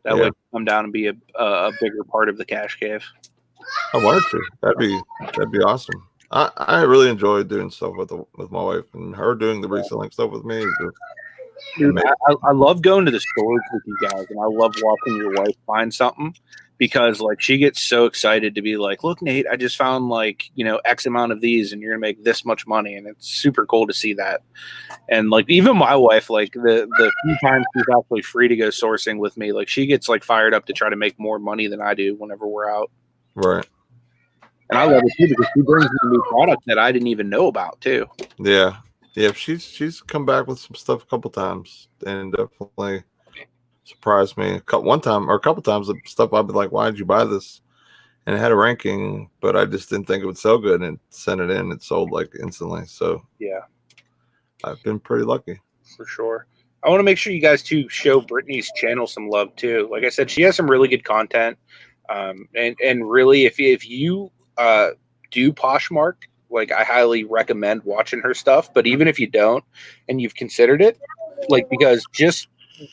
That way, come down and be a bigger part of the cash cave. I wanted to. That'd be awesome. I really enjoy doing stuff with my wife, and her doing the reselling stuff with me. Dude, I love going to the stores with you guys, and I love watching your wife find something because like she gets so excited to be like, look, Nate, I just found like, X amount of these and you're gonna make this much money, and it's super cool to see that. And like even my wife, like the few times she's actually free to go sourcing with me, like she gets like fired up to try to make more money than I do whenever we're out. Right. And I love it too because she brings me new product that I didn't even know about too. Yeah. Yeah, she's come back with some stuff a couple times and definitely surprised me. One time or a couple times, the stuff I'd be like, "Why did you buy this?" And it had a ranking, but I just didn't think it would sell good. And sent it in, it sold like instantly. So yeah, I've been pretty lucky for sure. I want to make sure you guys too show Brittney's channel some love too. Like I said, she has some really good content, and really, if you do Poshmark. Like, I highly recommend watching her stuff. But even if you don't and you've considered it, like, because just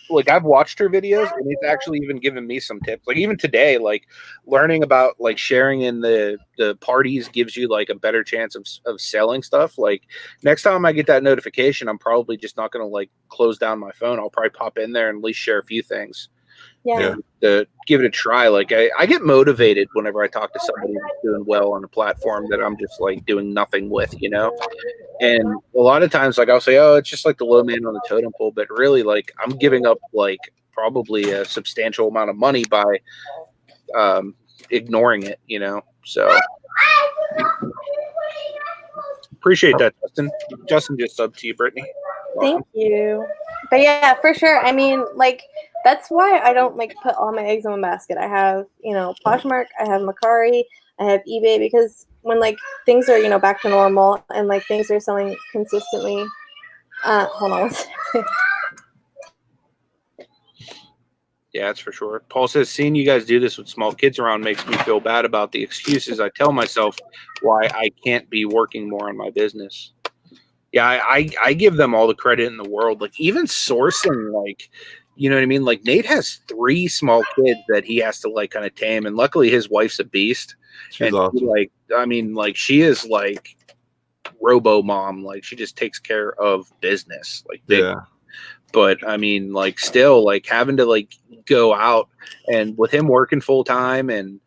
like I've watched her videos and it's actually even given me some tips. Like even today, like learning about like sharing in the parties gives you like a better chance of selling stuff. Like next time I get that notification, I'm probably just not going to like close down my phone. I'll probably pop in there and at least share a few things. Yeah. To give it a try. Like I get motivated whenever I talk to somebody who's doing well on a platform that I'm just like doing nothing with, and a lot of times like I'll say, oh, it's just like the low man on the totem pole, but really like I'm giving up like probably a substantial amount of money by ignoring it, so appreciate that. Justin just subbed to you, Brittney. Thank you. But yeah, for sure. I mean, like that's why I don't like put all my eggs in one basket. I have, Poshmark, I have Mercari, I have eBay, because when like things are, back to normal and like things are selling consistently. Hold on one second. Yeah, that's for sure. Paul says, seeing you guys do this with small kids around makes me feel bad about the excuses I tell myself why I can't be working more on my business. Yeah, I give them all the credit in the world. Like even sourcing, like, you know what I mean? Like Nate has 3 small kids that he has to like kind of tame. And luckily his wife's a beast. She's awesome. She is like robo mom. Like she just takes care of business. Like big. Yeah. But I mean, like still like having to like go out and with him working full time and,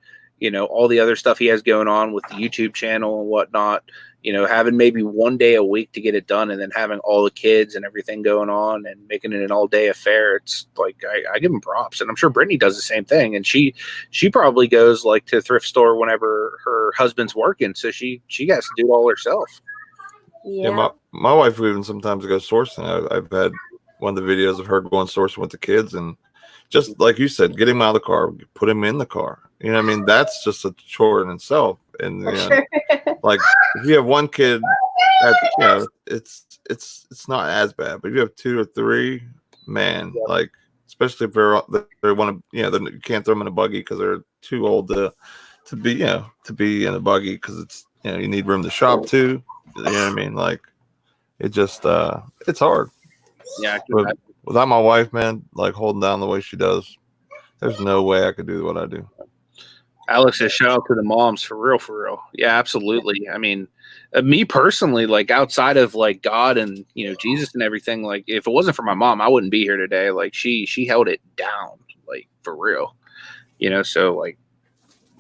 all the other stuff he has going on with the YouTube channel and whatnot, you know, having maybe 1 day a week to get it done, and then having all the kids and everything going on and making it an all day affair. It's like, I give them props, and I'm sure Brittney does the same thing. And she probably goes like to thrift store whenever her husband's working. So she has to do it all herself. Yeah, my wife even sometimes goes sourcing. I've had one of the videos of her going sourcing with the kids, and just like you said, get him out of the car, put him in the car. You know what I mean? That's just a chore in itself. And you know, like if you have one kid, you know, it's not as bad. But if you have 2 or 3, man, like especially if they want to, you know, you can't throw them in a buggy because they're too old to be, you know, to be in a buggy, because it's, you know, you need room to shop too. You know what I mean? Like it just it's hard. Yeah. But without my wife, man, like holding down the way she does, there's no way I could do what I do. Alex says, shout out to the moms, for real, for real. Yeah, absolutely. I mean, me personally, like outside of like God and, you know, Jesus and everything, like if it wasn't for my mom, I wouldn't be here today. Like she held it down, like for real, you know? So like,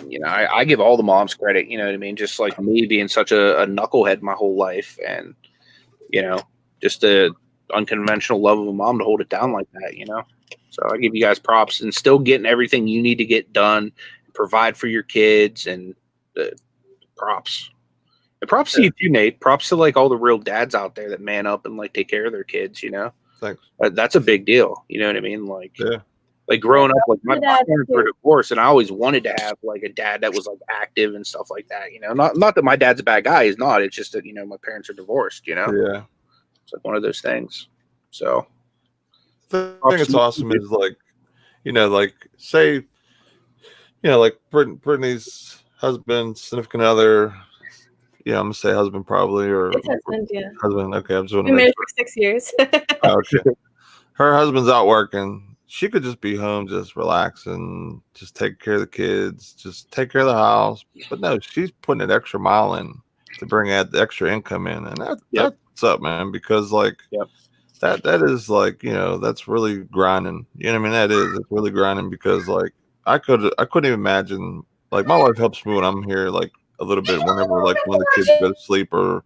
you know, I give all the moms credit, you know what I mean? Just like me being such a knucklehead my whole life, and, you know, just the unconventional love of a mom to hold it down like that, you know? So I give you guys props, and still getting everything you need to get done, provide for your kids, and props. And props to you too, Nate. Props to like all the real dads out there that man up and like take care of their kids, you know? Thanks. That's a big deal. You know what I mean? Like, Yeah. Like growing up, like my parents were divorced, and I always wanted to have like a dad that was like active and stuff like that. You know, not that my dad's a bad guy. He's not. It's just that, you know, my parents are divorced. You know, Yeah. It's like one of those things. So the thing that's awesome is like, you know, like say, you know, like Brittney's husband, significant other. Yeah, I'm gonna say husband probably, or husband. Yeah, husband. Okay, I'm just been married for 6 years. Okay, her husband's out working. She could just be home, just relaxing, just take care of the kids, just take care of the house. But no, she's putting an extra mile in to bring that extra income in, and that's up, man. Because like that is like, you know, that's really grinding. You know what I mean? It's really grinding, because like I couldn't even imagine. Like my wife helps me when I'm here, like a little bit whenever like one of the kids go to sleep or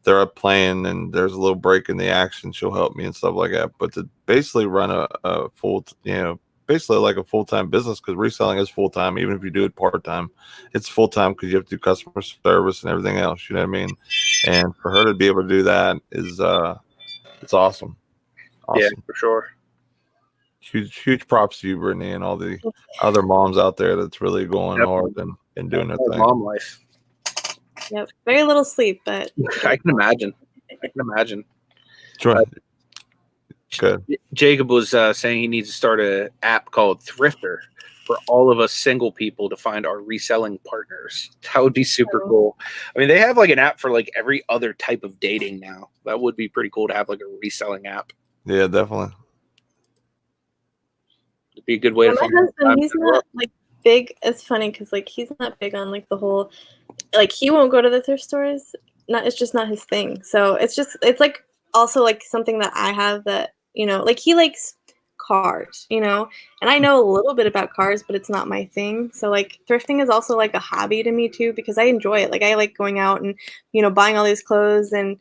they're up playing and there's a little break in the action, she'll help me and stuff like that. But to basically run a full, you know, basically like a full-time business, because reselling is full-time. Even if you do it part-time, it's full-time because you have to do customer service and everything else. You know what I mean? And for her to be able to do that is it's awesome. Yeah, for sure. Huge props to you, Brittney, and all the other moms out there that's really going hard and doing their thing. Mom life. Yep, very little sleep, but I can imagine. Good. Jacob was saying he needs to start an app called Thrifter for all of us single people to find our reselling partners. That would be super cool. I mean, they have like an app for like every other type of dating now. That would be pretty cool to have like a reselling app. Yeah, definitely. It'd be a good way to my husband, he's not like big. It's funny because like he's not big on like the whole, like he won't go to the thrift stores. It's just not his thing. So it's like also like something that I have that, you know, like he likes cars, you know, and I know a little bit about cars, but it's not my thing. So like thrifting is also like a hobby to me too, because I enjoy it. Like I like going out and, you know, buying all these clothes, and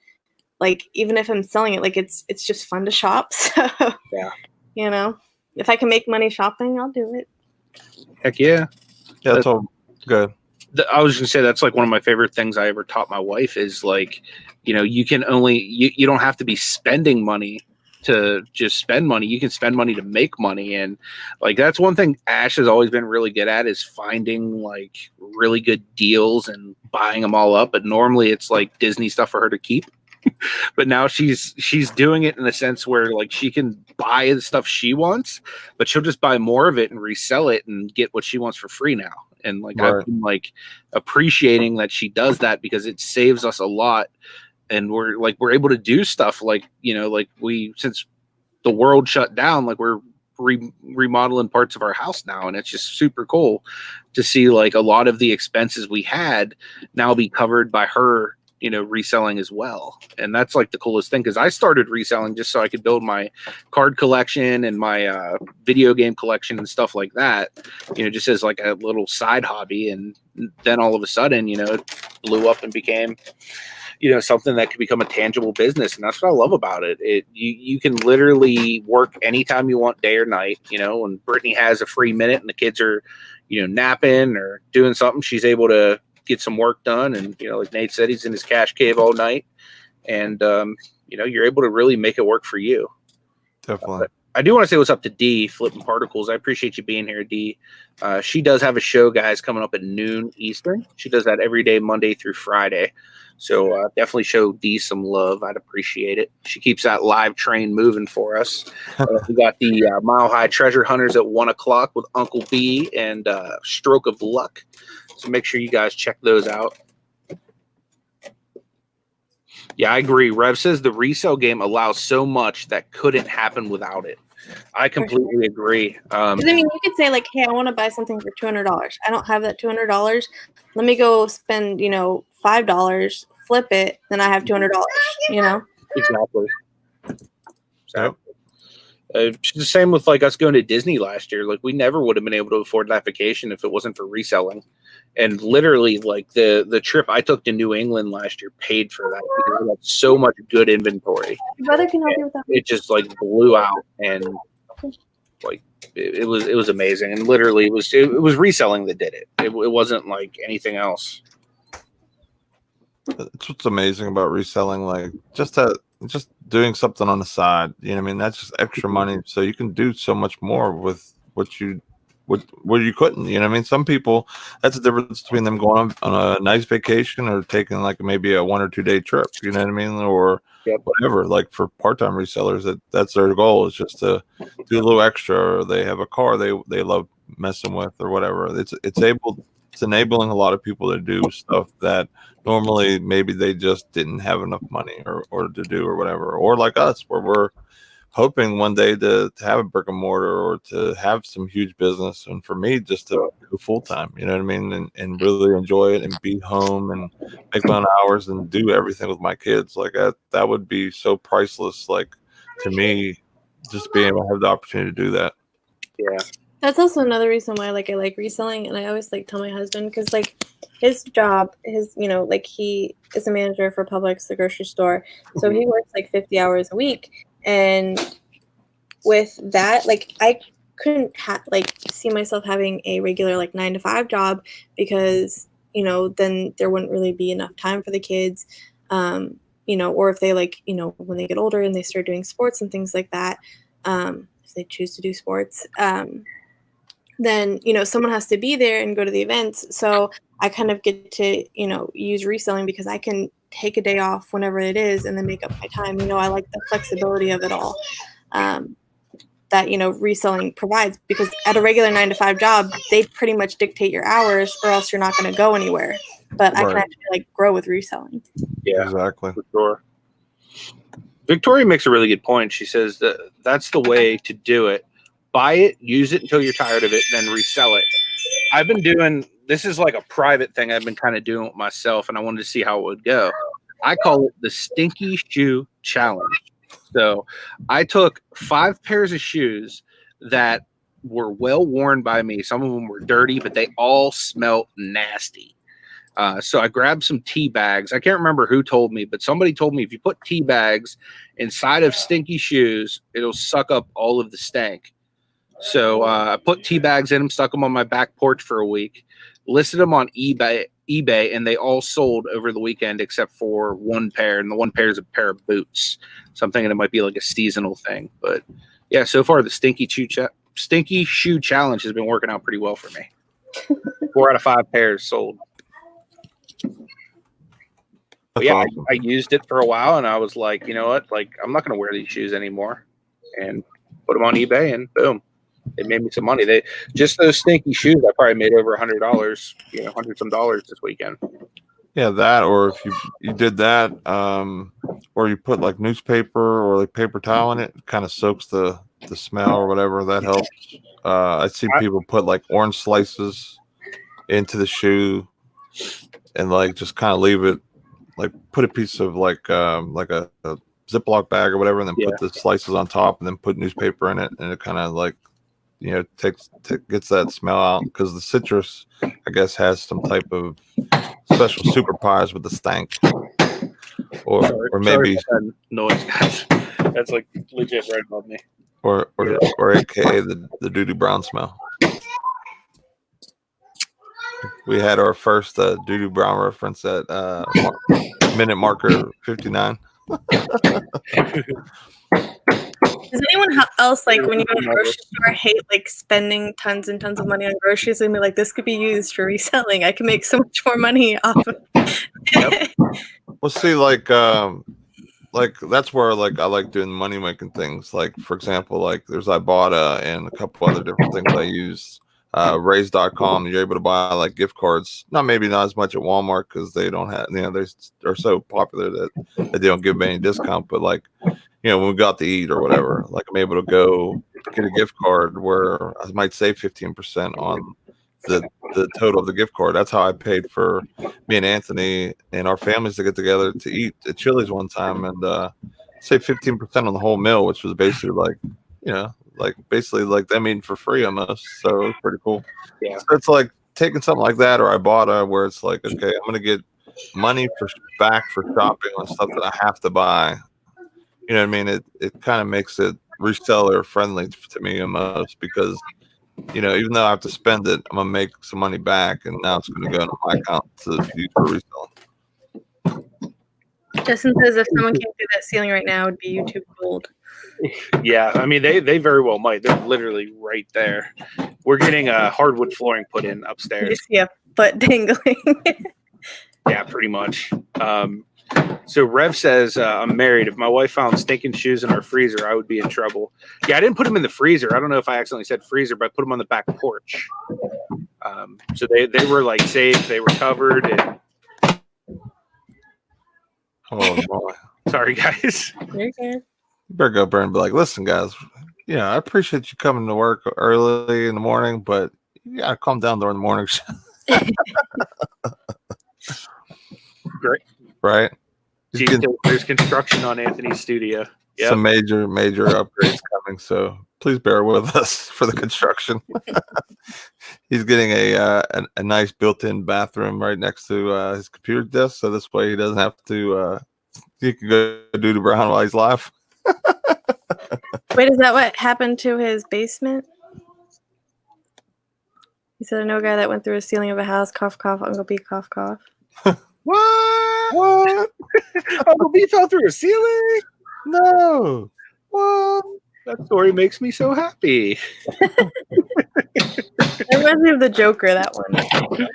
like even if I'm selling it, like it's just fun to shop. So yeah, you know, if I can make money shopping, I'll do it. Heck yeah. Yeah, that's all good. I was gonna say that's like one of my favorite things I ever taught my wife is like, you know, you can only you don't have to be spending money to just spend money. You can spend money to make money. And like that's one thing Ash has always been really good at, is finding like really good deals and buying them all up. But normally it's like Disney stuff for her to keep. But now she's doing it in a sense where like she can buy the stuff she wants, but she'll just buy more of it and resell it and get what she wants for free now. And like I've been like appreciating that she does that, because it saves us a lot. And we're able to do stuff like, you know, like since the world shut down, like we're remodeling parts of our house now, and it's just super cool to see like a lot of the expenses we had now be covered by her, you know, reselling as well. And that's like the coolest thing, because I started reselling just so I could build my card collection and my video game collection and stuff like that, you know, just as like a little side hobby. And then all of a sudden, you know, it blew up and became, something that could become a tangible business. And that's what I love about it. You can literally work anytime you want, day or night. When Brittney has a free minute and the kids are, napping or doing something, she's able to get some work done. And, like Nate said, he's in his cash cave all night. And, you're able to really make it work for you. Definitely. I do want to say what's up to Dee, Flippin Particles. I appreciate you being here, Dee. She does have a show, guys, coming up at noon Eastern. She does that every day, Monday through Friday. So definitely show Dee some love. I'd appreciate it. She keeps that live train moving for us. We got the Mile High Treasure Hunters at 1 o'clock with Uncle B and Stroke of Luck. So make sure you guys check those out. Yeah, I agree. Rev says the resale game allows so much that couldn't happen without it. I completely agree. Because you could say like, "Hey, I want to buy something for $200. I don't have that $200. Let me go spend, $5, flip it, then I have $200." Exactly. So, it's the same with like us going to Disney last year. Like we never would have been able to afford that vacation if it wasn't for reselling. And literally, like the trip I took to New England last year paid for that because we had so much good inventory. Your brother can help you with that. It just like blew out, and like it was amazing. And literally, it was reselling that did it. It wasn't like anything else. That's what's amazing about reselling. Like just doing something on the side. That's just extra money, so you can do so much more with what you couldn't. Some people, that's the difference between them going on a nice vacation or taking like maybe a 1 or 2 day trip, or whatever. Like for part-time resellers, that's their goal, is just to do a little extra, or they have a car they love messing with or whatever. It's enabling a lot of people to do stuff that normally maybe they just didn't have enough money or to do or whatever, or like us, where we're hoping one day to have a brick and mortar or to have some huge business. And for me, just to go full time, and really enjoy it and be home and make my own hours and do everything with my kids. Like that would be so priceless. Like to me, just being able to have the opportunity to do that. Yeah. That's also another reason why I like reselling. And I always tell my husband, because his job, he is a manager for Publix, the grocery store. So he works 50 hours a week. And with that, I couldn't see myself having a regular 9 to 5 job, because then there wouldn't really be enough time for the kids, or if they when they get older and they start doing sports and things like that, if they choose to do sports, then someone has to be there and go to the events. So I kind of get to use reselling, because I can take a day off whenever it is and then make up my time. I like the flexibility of it all, that reselling provides, because at a regular 9 to 5 job, they pretty much dictate your hours, or else you're not going to go anywhere. But I can actually grow with reselling. Yeah, exactly. For sure. Victoria makes a really good point. She says that that's the way to do it. Buy it, use it until you're tired of it, then resell it. I've been doing this is like a private thing I've been kind of doing with myself, and I wanted to see how it would go. I call it the Stinky Shoe Challenge. So I took 5 pairs of shoes that were well worn by me. Some of them were dirty, but they all smelled nasty. So I grabbed some tea bags. I can't remember who told me, but somebody told me if you put tea bags inside of stinky shoes, it'll suck up all of the stank. So I put tea bags in them, stuck them on my back porch for a week, listed them on eBay, and they all sold over the weekend except for 1 pair, and the 1 pair is a pair of boots. So I'm thinking it might be like a seasonal thing. But yeah, so far the Stinky Shoe Challenge has been working out pretty well for me. 4 out of 5 pairs sold. But yeah, awesome. I used it for a while, and I was like, you know what? I'm not going to wear these shoes anymore. And put them on eBay, and boom. They made me some money. Just those stinky shoes, I probably made over $100, $100 this weekend. Yeah, that, or if you did that, or you put newspaper or paper towel in it, it kind of soaks the smell or whatever. That helps. I see people put orange slices into the shoe and just kind of leave it, put a piece of a Ziploc bag or whatever, and then put the slices on top, and then put newspaper in it, and it kind of gets that smell out, because the citrus, I guess, has some type of special superpowers with the stank. or maybe sorry about that noise, guys. That's like legit right above me. or AKA the Doody Brown smell. We had our first Doody Brown reference at minute marker 59. Does anyone else, like, when you go to the grocery store, hate like spending tons and tons of money on groceries and be like, this could be used for reselling? I can make so much more money off of Yep. Well, see, like that's where like I like doing money making things. Like, for example, like there's Ibotta and a couple other different things I use. Raise.com, you're able to buy like gift cards. Not as much at Walmart because they don't have, they're so popular that they don't give them any discount. But like, when we got to eat or whatever, like I'm able to go get a gift card where I might save 15% on the total of the gift card. That's how I paid for me and Anthony and our families to get together to eat at Chili's one time and save 15% on the whole meal, which was basically like, basically like them eating for free almost. So it's pretty cool. Yeah. So it's like taking something like that, or Ibotta, where it's like, okay, I'm gonna get money back for shopping on stuff that I have to buy. You know what I mean? It kind of makes it reseller friendly to me almost, because even though I have to spend it, I'm gonna make some money back, and now it's gonna go into my account to use for reselling. Justin says if someone came through that ceiling right now, it would be YouTube gold. Yeah, I mean they very well might. They're literally right there. We're getting hardwood flooring put in You upstairs. just see a foot dangling. Yeah, pretty much. So Rev says, I'm married. If my wife found stinking shoes in our freezer, I would be in trouble. Yeah, I didn't put them in the freezer. I don't know if I accidentally said freezer, but I put them on the back porch. So they were like safe. They were covered. And... Oh boy. Sorry, guys. You're good. You better go over and be like, listen, guys, I appreciate you coming to work early in the morning, but you gotta calm down during the morning. Great. Right? There's construction on Anthony's studio. Yep. Some major upgrades coming, so please bear with us for the construction. He's getting a nice built-in bathroom right next to his computer desk, so this way he doesn't have to he can go do the Brown while he's live. Wait, is that what happened to his basement? He said, I know a guy that went through a ceiling of a house, cough, cough, Uncle B, cough, cough. What? Uncle B fell through a ceiling? No. What? That story makes me so happy. It reminds me of the Joker, that one.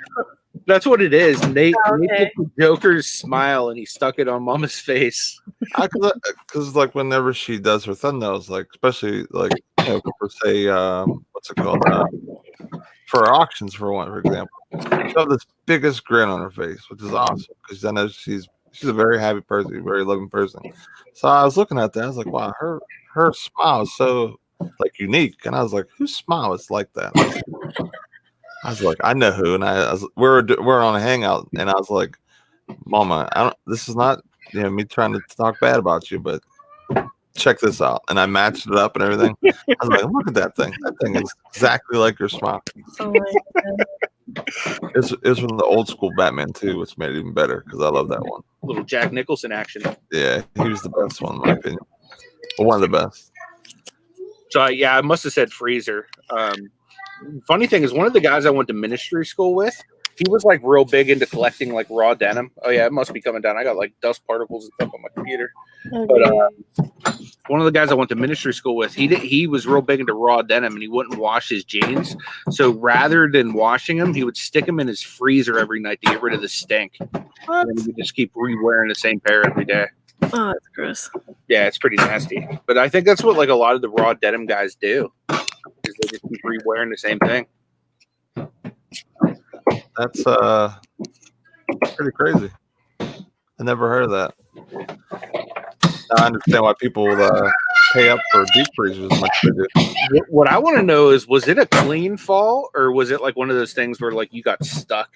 That's what it is. Nate okay. took the Joker's smile and he stuck it on Mama's face. Because like whenever she does her thumbnails, like especially like for say what's it called for auctions for example, she has this biggest grin on her face, which is awesome because I know she's a very happy person, a very loving person. So I was looking at that, I was like, wow, her smile is so like unique, and I was like, whose smile is like that? I was like, I know who, and we're on a hangout, and I was like, Mama, this is not me trying to talk bad about you, but check this out. And I matched it up and everything. I was like, look at that thing. That thing is exactly like your smile. Oh my God. It's from the old school Batman too, which made it even better because I love that one. Little Jack Nicholson action. Yeah, he was the best one in my opinion. But one of the best. So I must have said freezer. Funny thing is, one of the guys I went to ministry school with, he was like real big into collecting like raw denim. Oh yeah, it must be coming down. I got like dust particles and stuff on my computer. Okay. But one of the guys I went to ministry school with, he was real big into raw denim, and he wouldn't wash his jeans. So rather than washing them, he would stick them in his freezer every night to get rid of the stink. And then he would just keep re-wearing the same pair every day. Oh, that's gross. Yeah, it's pretty nasty. But I think that's what like a lot of the raw denim guys do. Is they just keep re-wearing the same thing. That's pretty crazy. I never heard of that. Now I understand why people pay up for deep freezers as much as they do. What I want to know is, was it a clean fall, or was it like one of those things where like you got stuck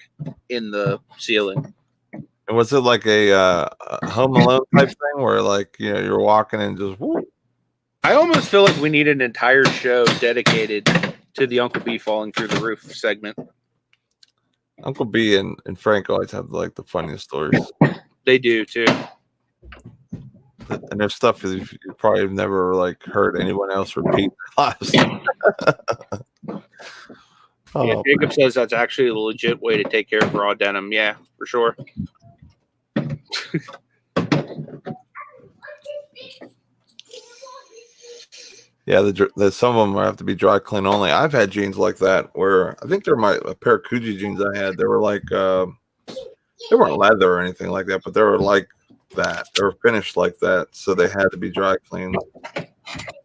in the ceiling? And was it like a Home Alone type thing where like you're walking and just whoop? I almost feel like we need an entire show dedicated to the Uncle B falling through the roof segment. Uncle B and Frank always have like the funniest stories. They do too. And there's stuff that you probably have never like heard anyone else repeat. Yeah, Jacob says that's actually a legit way to take care of raw denim. Yeah, for sure. Yeah, the some of them have to be dry clean only. I've had jeans like that where I think they're a pair of Coogee jeans I had. They were like they weren't leather or anything like that, but they were like that. They were finished like that, so they had to be dry cleaned.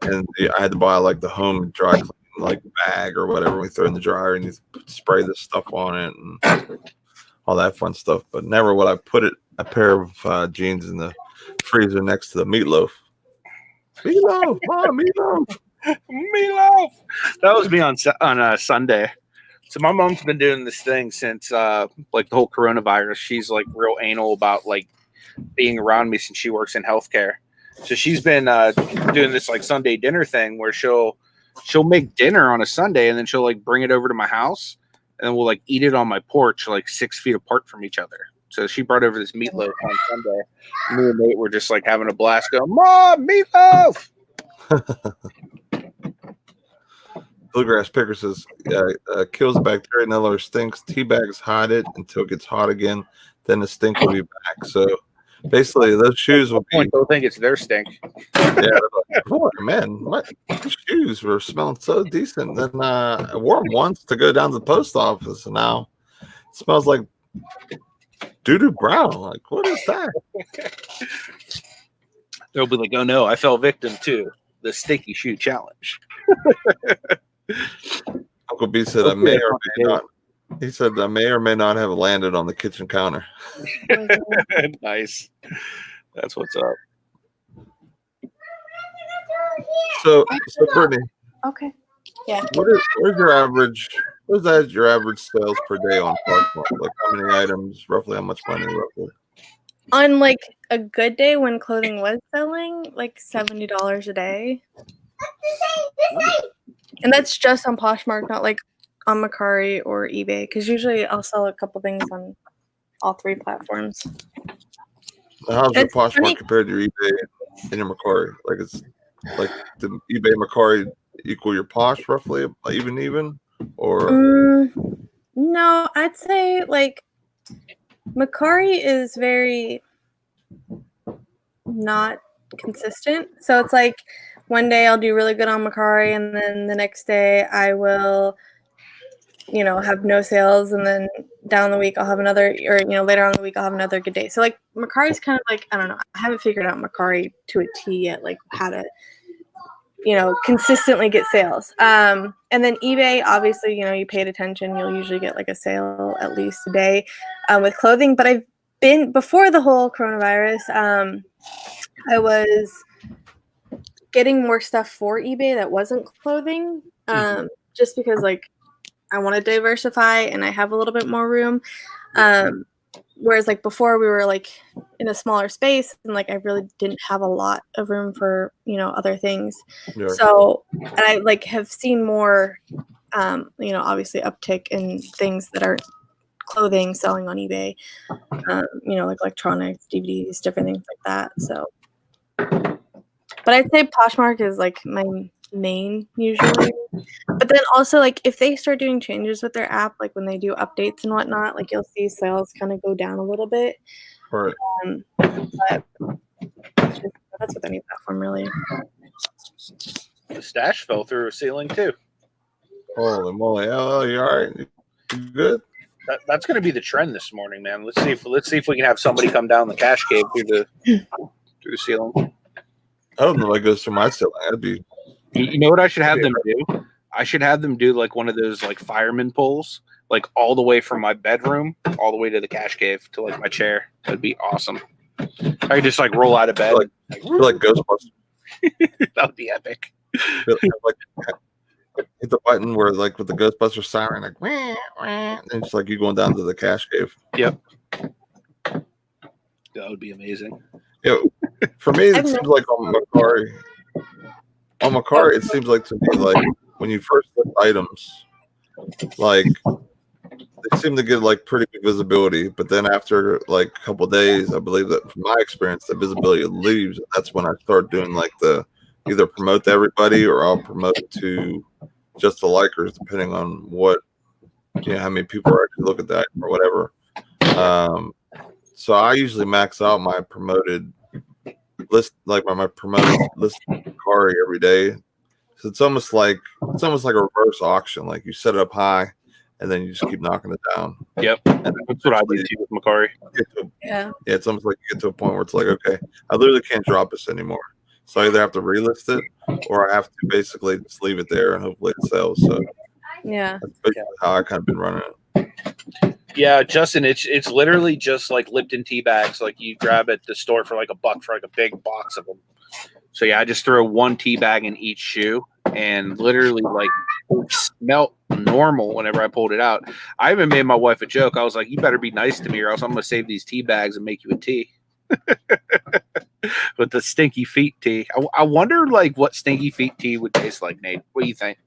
And I had to buy like the home dry clean like bag or whatever we throw in the dryer, and you spray this stuff on it and all that fun stuff. But never would I put a pair of jeans in the freezer next to the meatloaf. Meatloaf, Mom, meatloaf, Meatloaf. That was me on Sunday. So my mom's been doing this thing since like the whole coronavirus. She's like real anal about like being around me since she works in healthcare. So she's been doing this like Sunday dinner thing where she'll make dinner on a Sunday and then she'll like bring it over to my house and then we'll like eat it on my porch like 6 feet apart from each other. So she brought over this meatloaf on Sunday. Me and Nate were just like having a blast going, Mom, meatloaf! Bluegrass Picker says, kills bacteria, no longer stinks. Tea bags hide it until it gets hot again. Then the stink will be back. So basically, those shoes will be. Don't think it's their stink. Yeah, like, boy, man, my shoes were smelling so decent. Then I wore them once to go down to the post office, and now it smells like doo-doo brown. Like, what is that? They'll be like, oh no, I fell victim to the stinky shoe challenge. Uncle B said, I may or may not. He said, I may or may not have landed on the kitchen counter. Nice. That's what's up. So Brittney. Okay. Yeah. Where's your average? What is that? Your average sales per day on Poshmark? Like how many items? Roughly how much money? Roughly. On like a good day when clothing was selling, like $70 a day. And that's just on Poshmark, not like on Mercari or eBay. Because usually I'll sell a couple things on all three platforms. How's your Poshmark compared to your eBay and your Mercari? Like it's like the eBay Mercari equal your Posh roughly, even, or no, I'd say like Mercari is very not consistent. So it's like one day I'll do really good on Mercari, and then the next day I will, have no sales, and then down the week I'll have another, or later on in the week I'll have another good day. So like Mercari is kind of like, I don't know, I haven't figured out Mercari to a T yet, like how to consistently get sales. And then eBay, obviously, you paid attention, you'll usually get like a sale at least a day with clothing. But I've been, before the whole coronavirus, I was getting more stuff for eBay that wasn't clothing, just because like I want to diversify and I have a little bit more room. Whereas like before we were like in a smaller space and like I really didn't have a lot of room for, other things. Yeah. So, and I like have seen more, obviously uptick in things that are clothing selling on eBay, like electronics, DVDs, different things like that. So, but I'd say Poshmark is like my main usually. But then also like if they start doing changes with their app, like when they do updates and whatnot, like you'll see sales kind of go down a little bit. Right. But that's with any platform really. The stash fell through a ceiling too. Holy moly! Oh, you all right? You good? That's going to be the trend this morning, man. Let's see if we can have somebody come down the cash cave through the ceiling. I don't know if it goes through my ceiling. That'd be. You know what I should have them do? I should have them do like one of those like fireman poles, like all the way from my bedroom all the way to the cash cave to like my chair. That'd be awesome. I could just like roll out of bed. Like Ghostbusters. That would be epic. Like, hit the button where like with the Ghostbusters siren, like wah, wah, and it's like you going down to the cash cave. Yep. That would be amazing. Yeah. For me, it seems like on Mercari. On Mercari, it seems like to me like when you first list items, like they seem to get like pretty good visibility, but then after like a couple of days, I believe that from my experience, the visibility leaves. That's when I start doing like the either promote to everybody or I'll promote to just the likers, depending on what how many people are actually look at that or whatever. So I usually max out my promoted list, like my promoted list Mercari every day. So it's almost like a reverse auction. Like you set it up high, and then you just keep knocking it down. Yep, that's what I do too with Mercari. Yeah. It's almost like you get to a point where it's like, okay, I literally can't drop this anymore. So I either have to relist it or I have to basically just leave it there and hopefully it sells. So Yeah. that's basically how I kind of been running it. Yeah, Justin, it's literally just like Lipton tea bags. Like you grab at the store for like $1 for like a big box of them. So yeah, I just throw one tea bag in each shoe, and literally like it smelled normal whenever I pulled it out. I even made my wife a joke. I was like, "You better be nice to me, or else I'm gonna save these tea bags and make you a tea." With the stinky feet tea, I wonder like what stinky feet tea would taste like, Nate. What do you think?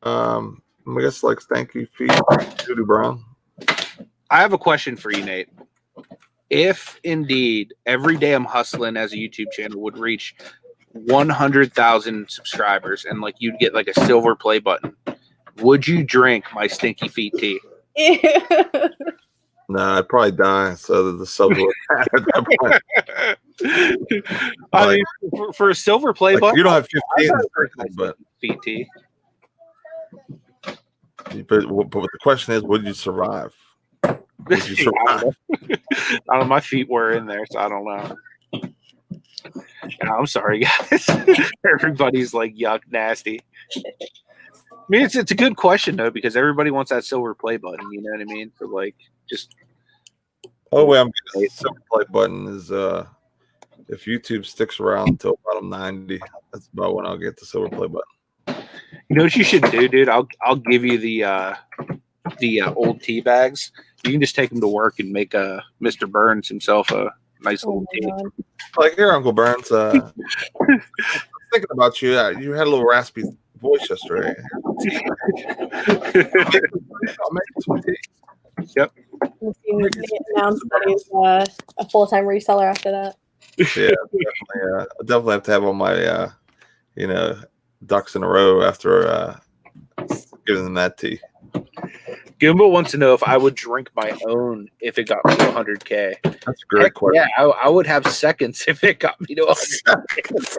I guess like stinky feet, Judy Brown. I have a question for you, Nate. If indeed every day I'm hustling as a YouTube channel would reach 100,000 subscribers and like you'd get like a silver play button, would you drink my stinky feet tea? No, I'd probably die. So the sub would at that point. I mean, for a silver play Like, button, you don't have I'd 15, drink my but feet tea. but the question is, would you survive? Would you survive? I don't know. My feet were in there, so I don't know. I'm sorry, guys. Everybody's like, yuck, nasty. I mean, it's a good question though, because everybody wants that silver play button. You know what I mean? So like, just Oh, wait, I'm getting the silver play button is if YouTube sticks around until about 90, that's about when I'll get the silver play button. you know what you should do, dude. I'll give you the old tea bags. You can just take them to work and make Mr. Burns himself a nice little tea. Like, here, Uncle Burns, thinking about you. You had a little raspy voice yesterday. I'll make some tea. Yep. Announced that he's a full-time reseller after that. Yeah, definitely have to have all my ducks in a row after giving them that tea. Goomba wants to know if I would drink my own if it got me to 100K. That's a great question. Yeah, I would have seconds if it got me to 100K.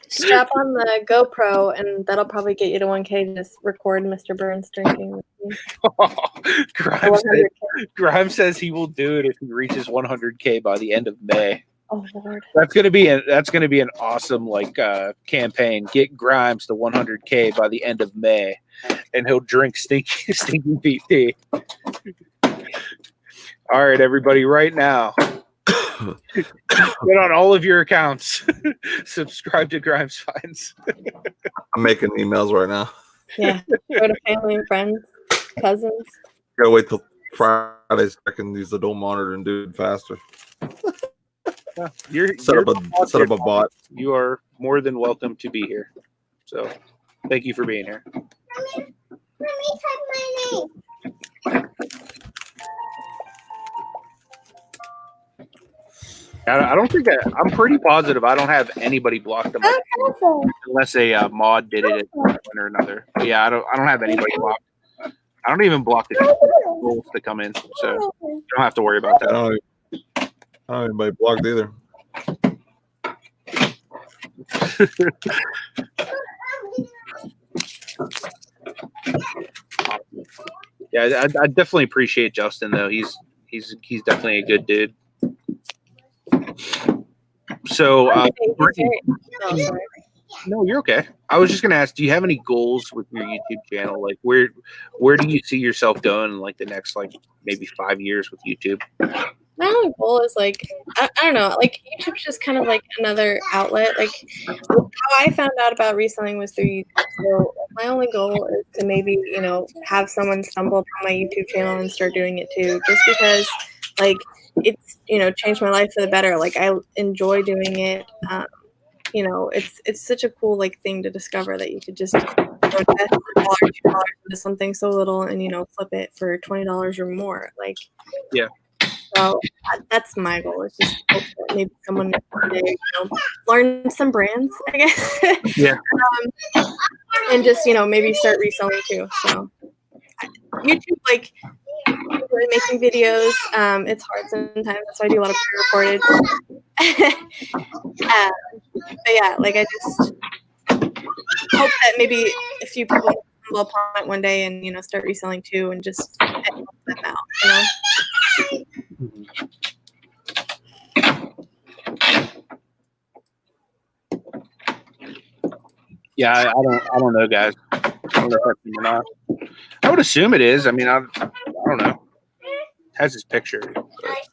Strap on the GoPro, and that'll probably get you to 1K. Just record Mr. Burns drinking. Grimes says he will do it if he reaches 100K by the end of May. Oh Lord, that's gonna be an awesome campaign. Get Grimes to 100K by the end of May, and he'll drink stinky feet tea. All right, everybody, right now, get on all of your accounts. Subscribe to Grimes Finds. I'm making emails right now. yeah. Go to family and friends, cousins. Gotta wait till Friday so I can use the dual monitor and do it faster. Set up a bot. You are more than welcome to be here. So, thank you for being here. Let me type my name. I don't think I'm pretty positive I don't have anybody blocked on my channel, unless a mod did it at one point or another. But yeah, I don't have anybody blocked. I don't even block the rules to come in, so you don't have to worry about that. I don't have anybody blocked either. Yeah, I definitely appreciate Justin though. He's definitely a good dude. So, no, you're okay. I was just gonna ask, do you have any goals with your YouTube channel? Like, where do you see yourself going in like the next maybe 5 years with YouTube? My only goal is I don't know, YouTube's just kind of like another outlet. Like how I found out about reselling was through YouTube. So my only goal is to maybe, have someone stumble upon my YouTube channel and start doing it too. Just because it's, changed my life for the better. I enjoy doing it. It's such a cool thing to discover that you could just invest $1, $2 into something so little and, flip it for $20 or more. Like, Yeah. So that's my goal. Is just hope that maybe someone one day, learn some brands, I guess. Yeah. And just, maybe start reselling too. So YouTube, like, I enjoy making videos. It's hard sometimes. That's why I do a lot of pre-recorded. But yeah, like I just hope that maybe a few people stumble upon it one day and, start reselling too and just help them out, Yeah, I don't know, guys. I don't know if that's him or not. I would assume it is. I mean, I don't know. It has his picture. But.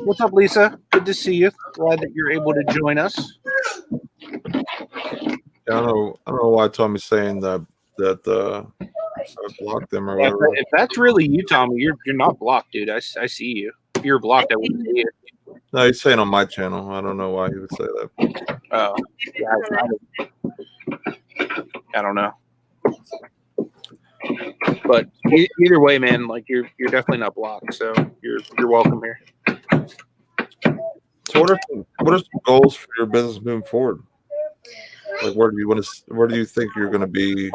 What's up, Lisa? Good to see you. Glad that you're able to join us. I don't know why Tommy's saying that I blocked them or whatever. If that's really you, Tommy, you're not blocked, dude. I see you. If you're blocked, I wouldn't see you. No, he's saying on my channel. I don't know why he would say that. Oh, yeah, I don't know. But either way, man, like you're definitely not blocked, so you're welcome here. So what are some goals for your business moving forward? Like where do you think you're going to be?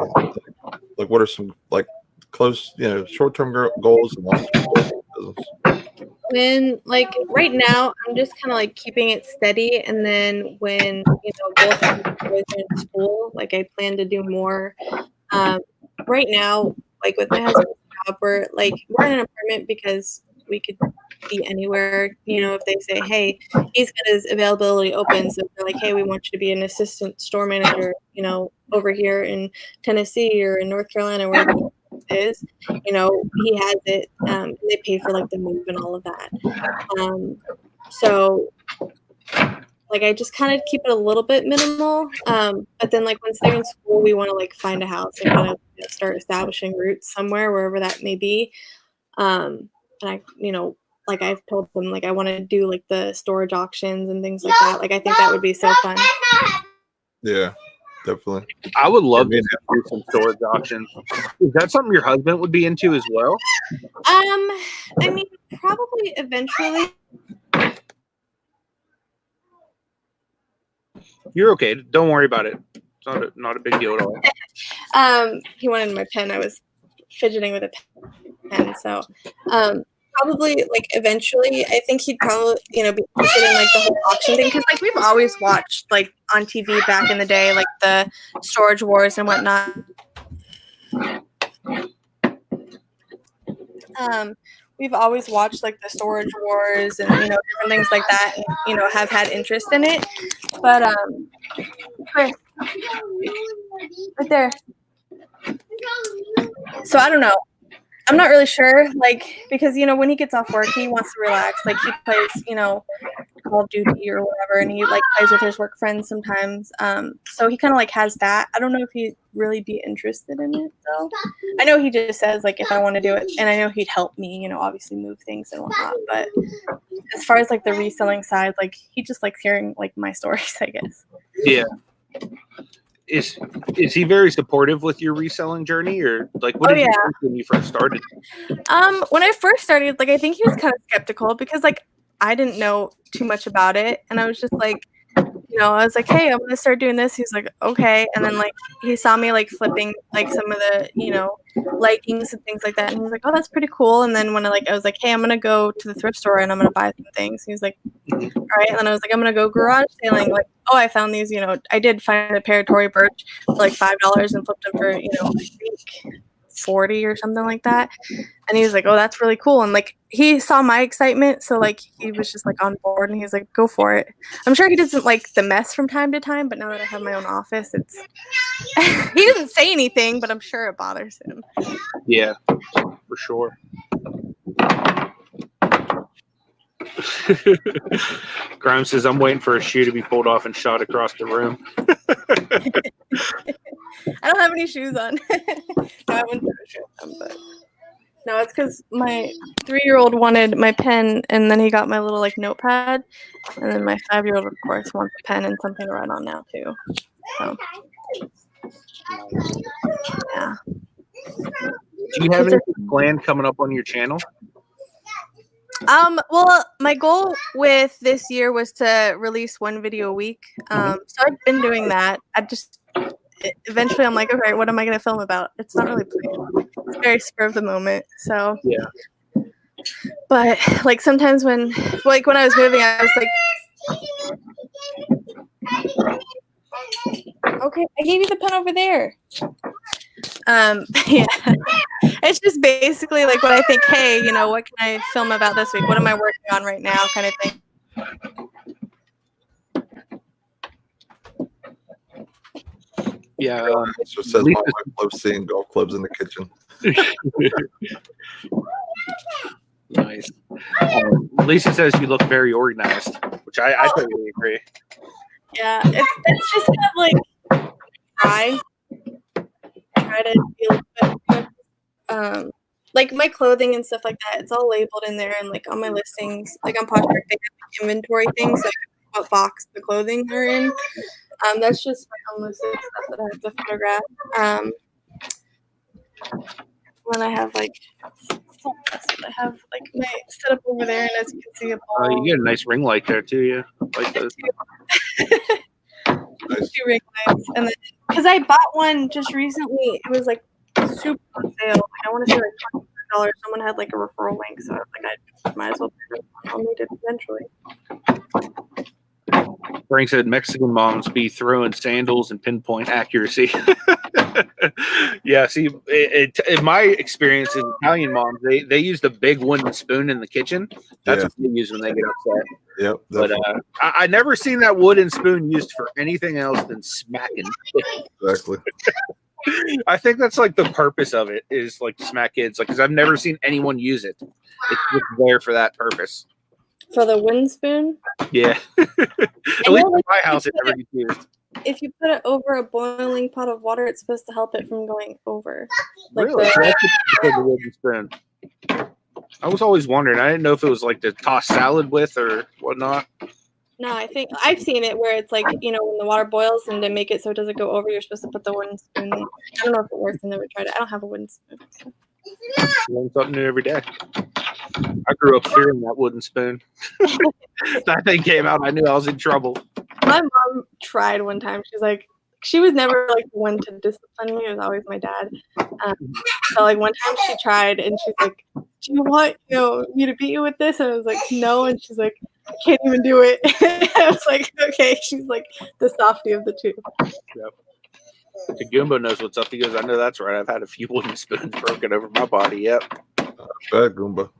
Like what are some like close, short-term goals and long-term goals in business? When like right now, I'm just kind of like keeping it steady, and then when both of my boys are in school, like I plan to do more. Right now, like with my husband's job, we're in an apartment because we could be anywhere. If they say, hey, he's got his availability open, so they're like, hey, we want you to be an assistant store manager, over here in Tennessee or in North Carolina, wherever it is, he has it. They pay for like the move and all of that. So like I just kind of keep it a little bit minimal. But then like once they're in school, we want to like find a house and kind of start establishing roots somewhere, wherever that may be. And I, like I've told them, like I want to do like the storage auctions and things like that. Like I think that would be so fun. Yeah, definitely. I would love to do some storage auctions. Is that something your husband would be into as well? I mean, probably eventually. You're okay. Don't worry about it. It's not a big deal at all. He wanted my pen. I was fidgeting with a pen. So, probably like eventually, I think he'd probably, be interested in like the whole auction thing. Cause like we've always watched like on TV back in the day, like the storage wars and whatnot. We've always watched like the storage wars and different things like that, and have had interest in it. But right there. So I don't know. I'm not really sure, like because when he gets off work, he wants to relax. Like he plays, Call of Duty or whatever, and he like plays with his work friends sometimes. So he kind of like has that. I don't know if he'd really be interested in it though. I know he just says like if I want to do it, and I know he'd help me, obviously move things and whatnot. But as far as like the reselling side, like he just likes hearing like my stories, I guess. Yeah. Is he very supportive with your reselling journey, or like what did you think when you first started? When I first started, like I think he was kind of skeptical because like I didn't know too much about it, and I was just like, I was like, hey, I'm gonna start doing this. He's like, okay, and then like he saw me like flipping like some of the leggings and things like that, and he was like, oh, that's pretty cool. And then when I was like, hey, I'm gonna go to the thrift store and I'm gonna buy some things. He was like, all right. And then I was like, I'm gonna go garage sailing. Like, oh, I found these. I did find a pair of Tory Burch for like $5 and flipped them for I think 40 or something like that. And he was like, oh, that's really cool. And like he saw my excitement, so like he was just like on board, and he was like, go for it. I'm sure he doesn't like the mess from time to time, but now that I have my own office, it's he doesn't say anything, but I'm sure it bothers him. Yeah, for sure. Grimes says, I'm waiting for a shoe to be pulled off and shot across the room. I don't have any shoes on. No, I wouldn't put a shoe on, but no, it's because my 3-year-old wanted my pen, and then he got my little like notepad, and then my 5-year-old, of course, wants a pen and something to write on now too. So Yeah. Do you have anything planned coming up on your channel? Well, my goal with this year was to release one video a week. So I've been doing that. Eventually I'm like, okay, what am I going to film about? It's not really planned. It's very spur of the moment. So Yeah. But like sometimes when I was moving, I was like, okay, I gave you the pen over there. Yeah, it's just basically like what I think, hey, what can I film about this week? What am I working on right now, kind of thing. Yeah. It just says my wife loves seeing golf clubs in the kitchen. Nice. Lisa says you look very organized, which I totally agree. Yeah, it's just kind of like try to feel good. Like my clothing and stuff like that, it's all labeled in there, and like on my listings, like on Poshmark, they have like inventory things, like what box the clothing are in. That's just my own listed stuff that I have to photograph. When I have like my setup over there, and as you can see, You get a nice ring light there too. Yeah, like those. Nice. 2 ring lights, and then because I bought one just recently, it was like super on sale. Like, I want to say like $25. Someone had like a referral link, so I was like, I might as well pick it up. I'll need it eventually. Frank said Mexican moms be throwing sandals and pinpoint accuracy. Yeah, see, in my experience, in Italian moms, they use the big wooden spoon in the kitchen. That's what they use when they get upset. Yep. But I never seen that wooden spoon used for anything else than smacking. Exactly. I think that's like the purpose of it, is like to smack kids. Like, because I've never seen anyone use it. It's just there for that purpose. For the wooden spoon? Yeah. At least in my house, it never gets used. If you put it over a boiling pot of water, it's supposed to help it from going over. Like Really? So that's what the wooden spoon. I was always wondering. I didn't know if it was like to toss salad with or whatnot. No, I think I've seen it where it's like, when the water boils and to make it so it doesn't go over, you're supposed to put the wooden spoon in. I don't know if it works. I never tried it. I don't have a wooden spoon. So. Learn something new every day. I grew up fearing that wooden spoon. That thing came out, I knew I was in trouble. My mom tried one time. She was never like the one to discipline me. It was always my dad. So like one time she tried, and she's like, "Do you want me to beat you with this?" And I was like, "No." And she's like, "I can't even do it." I was like, "Okay." She's like the softie of the two. Yep. The Goomba knows what's up. He goes, "I know that's right. I've had a few wooden spoons broken over my body." Yep. Bad Goomba.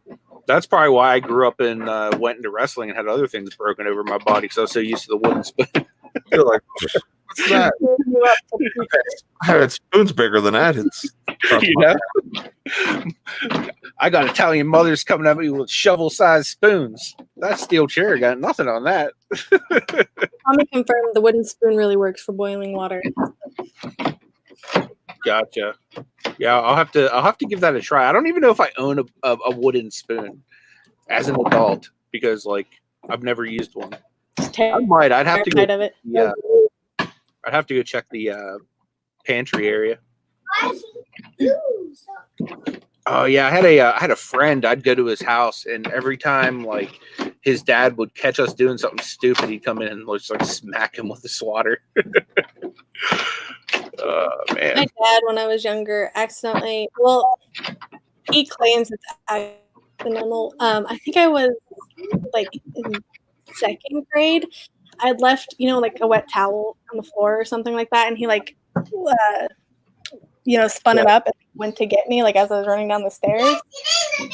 That's probably why I grew up and went into wrestling and had other things broken over my body, because I was so used to the wooden spoon. You're like, what's that? I had spoons bigger than that. It's I got Italian mothers coming at me with shovel-sized spoons. That steel chair got nothing on that. Tommy confirmed the wooden spoon really works for boiling water. Gotcha. Yeah, I'll have to give that a try. I don't even know if I own a wooden spoon as an adult, because like I've never used one. I might. I'd have to go. Of it. Yeah, I'd have to go check the pantry area. Oh yeah, I had a friend. I'd go to his house, and every time like his dad would catch us doing something stupid, he'd come in and just like smack him with the swatter. Oh man. My dad, when I was younger, accidentally. Well, he claims it's accidental. I think I was like in 2nd grade. I'd left, like a wet towel on the floor or something like that, and he like, spun it up and went to get me like as I was running down the stairs,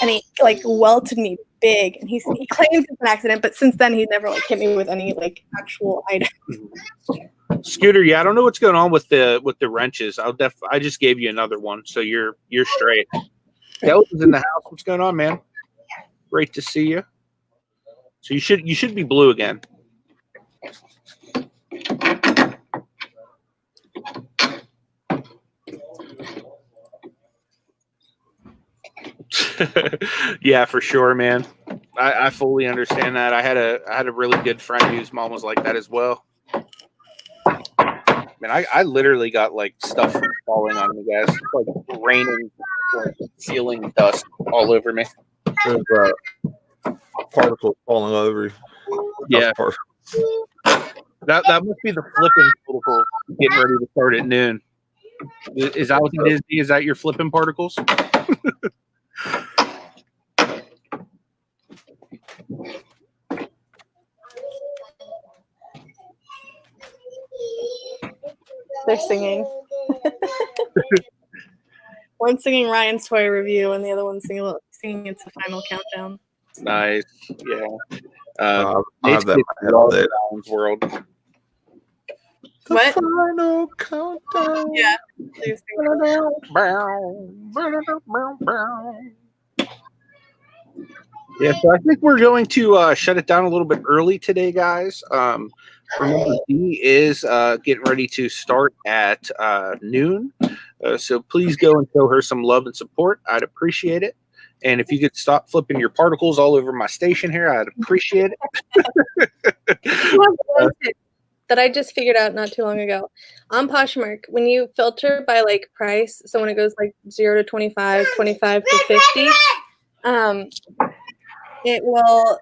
and he like welted me big. And he claims it's an accident, but since then he'd never like hit me with any like actual item. Scooter, yeah, I don't know what's going on with the wrenches. I just gave you another one, so you're straight. Delta's in the house. What's going on, man? Great to see you. So you should be blue again. Yeah, for sure, man. I fully understand that. I had a really good friend whose mom was like that as well. Man, I literally got like stuff falling on me, guys. It's like raining, like, ceiling dust all over me. There's particles falling over you. Yeah. Dust particles. That must be the flipping particle getting ready to start at noon. Is that what it is? Is that your flipping particles? They're singing. One's singing Ryan's toy review, and the other one's singing It's the Final Countdown. Nice. Yeah. I Nate's have that in kids my head love all day. Ryan's World. The What? final countdown. Yeah. They're singing. Yeah, so I think we're going to shut it down a little bit early today, guys. Remember, Dee is getting ready to start at noon. So please go and show her some love and support. I'd appreciate it. And if you could stop flipping your particles all over my station here, I'd appreciate it. That I just figured out not too long ago. On Poshmark, when you filter by like price, so when it goes like 0 to 25, 25 to 50, it will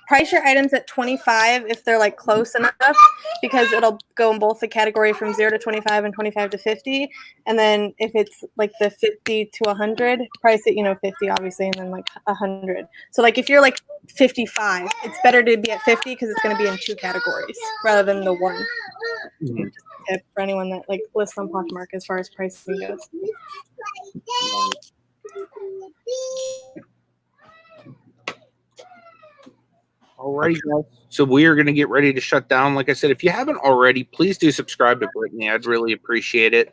price your items at 25 if they're like close enough, because it'll go in both the category from 0 to 25 and 25 to 50. And then if it's like the 50 to 100, price it, 50 obviously, and then like 100. So like if you're like 55, it's better to be at 50 because it's going to be in 2 categories rather than the 1. Mhm. Just a tip for anyone that like lists on Poshmark as far as pricing goes. All right, guys. So we are going to get ready to shut down. Like I said, if you haven't already, please do subscribe to Brittney. I'd really appreciate it.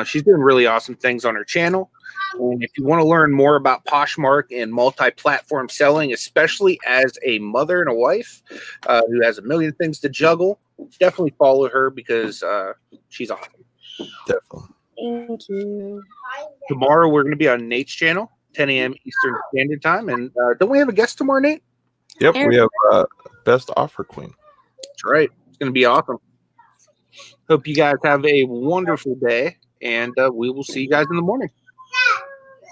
She's doing really awesome things on her channel. And if you want to learn more about Poshmark and multi-platform selling, especially as a mother and a wife who has a million things to juggle, definitely follow her because she's awesome. Definitely. Thank you. Tomorrow we're going to be on Nate's channel, 10 a.m. Eastern Standard Time. And don't we have a guest tomorrow, Nate? Yep, we have Best Offer Queen. That's right. It's going to be awesome. Hope you guys have a wonderful day, and we will see you guys in the morning.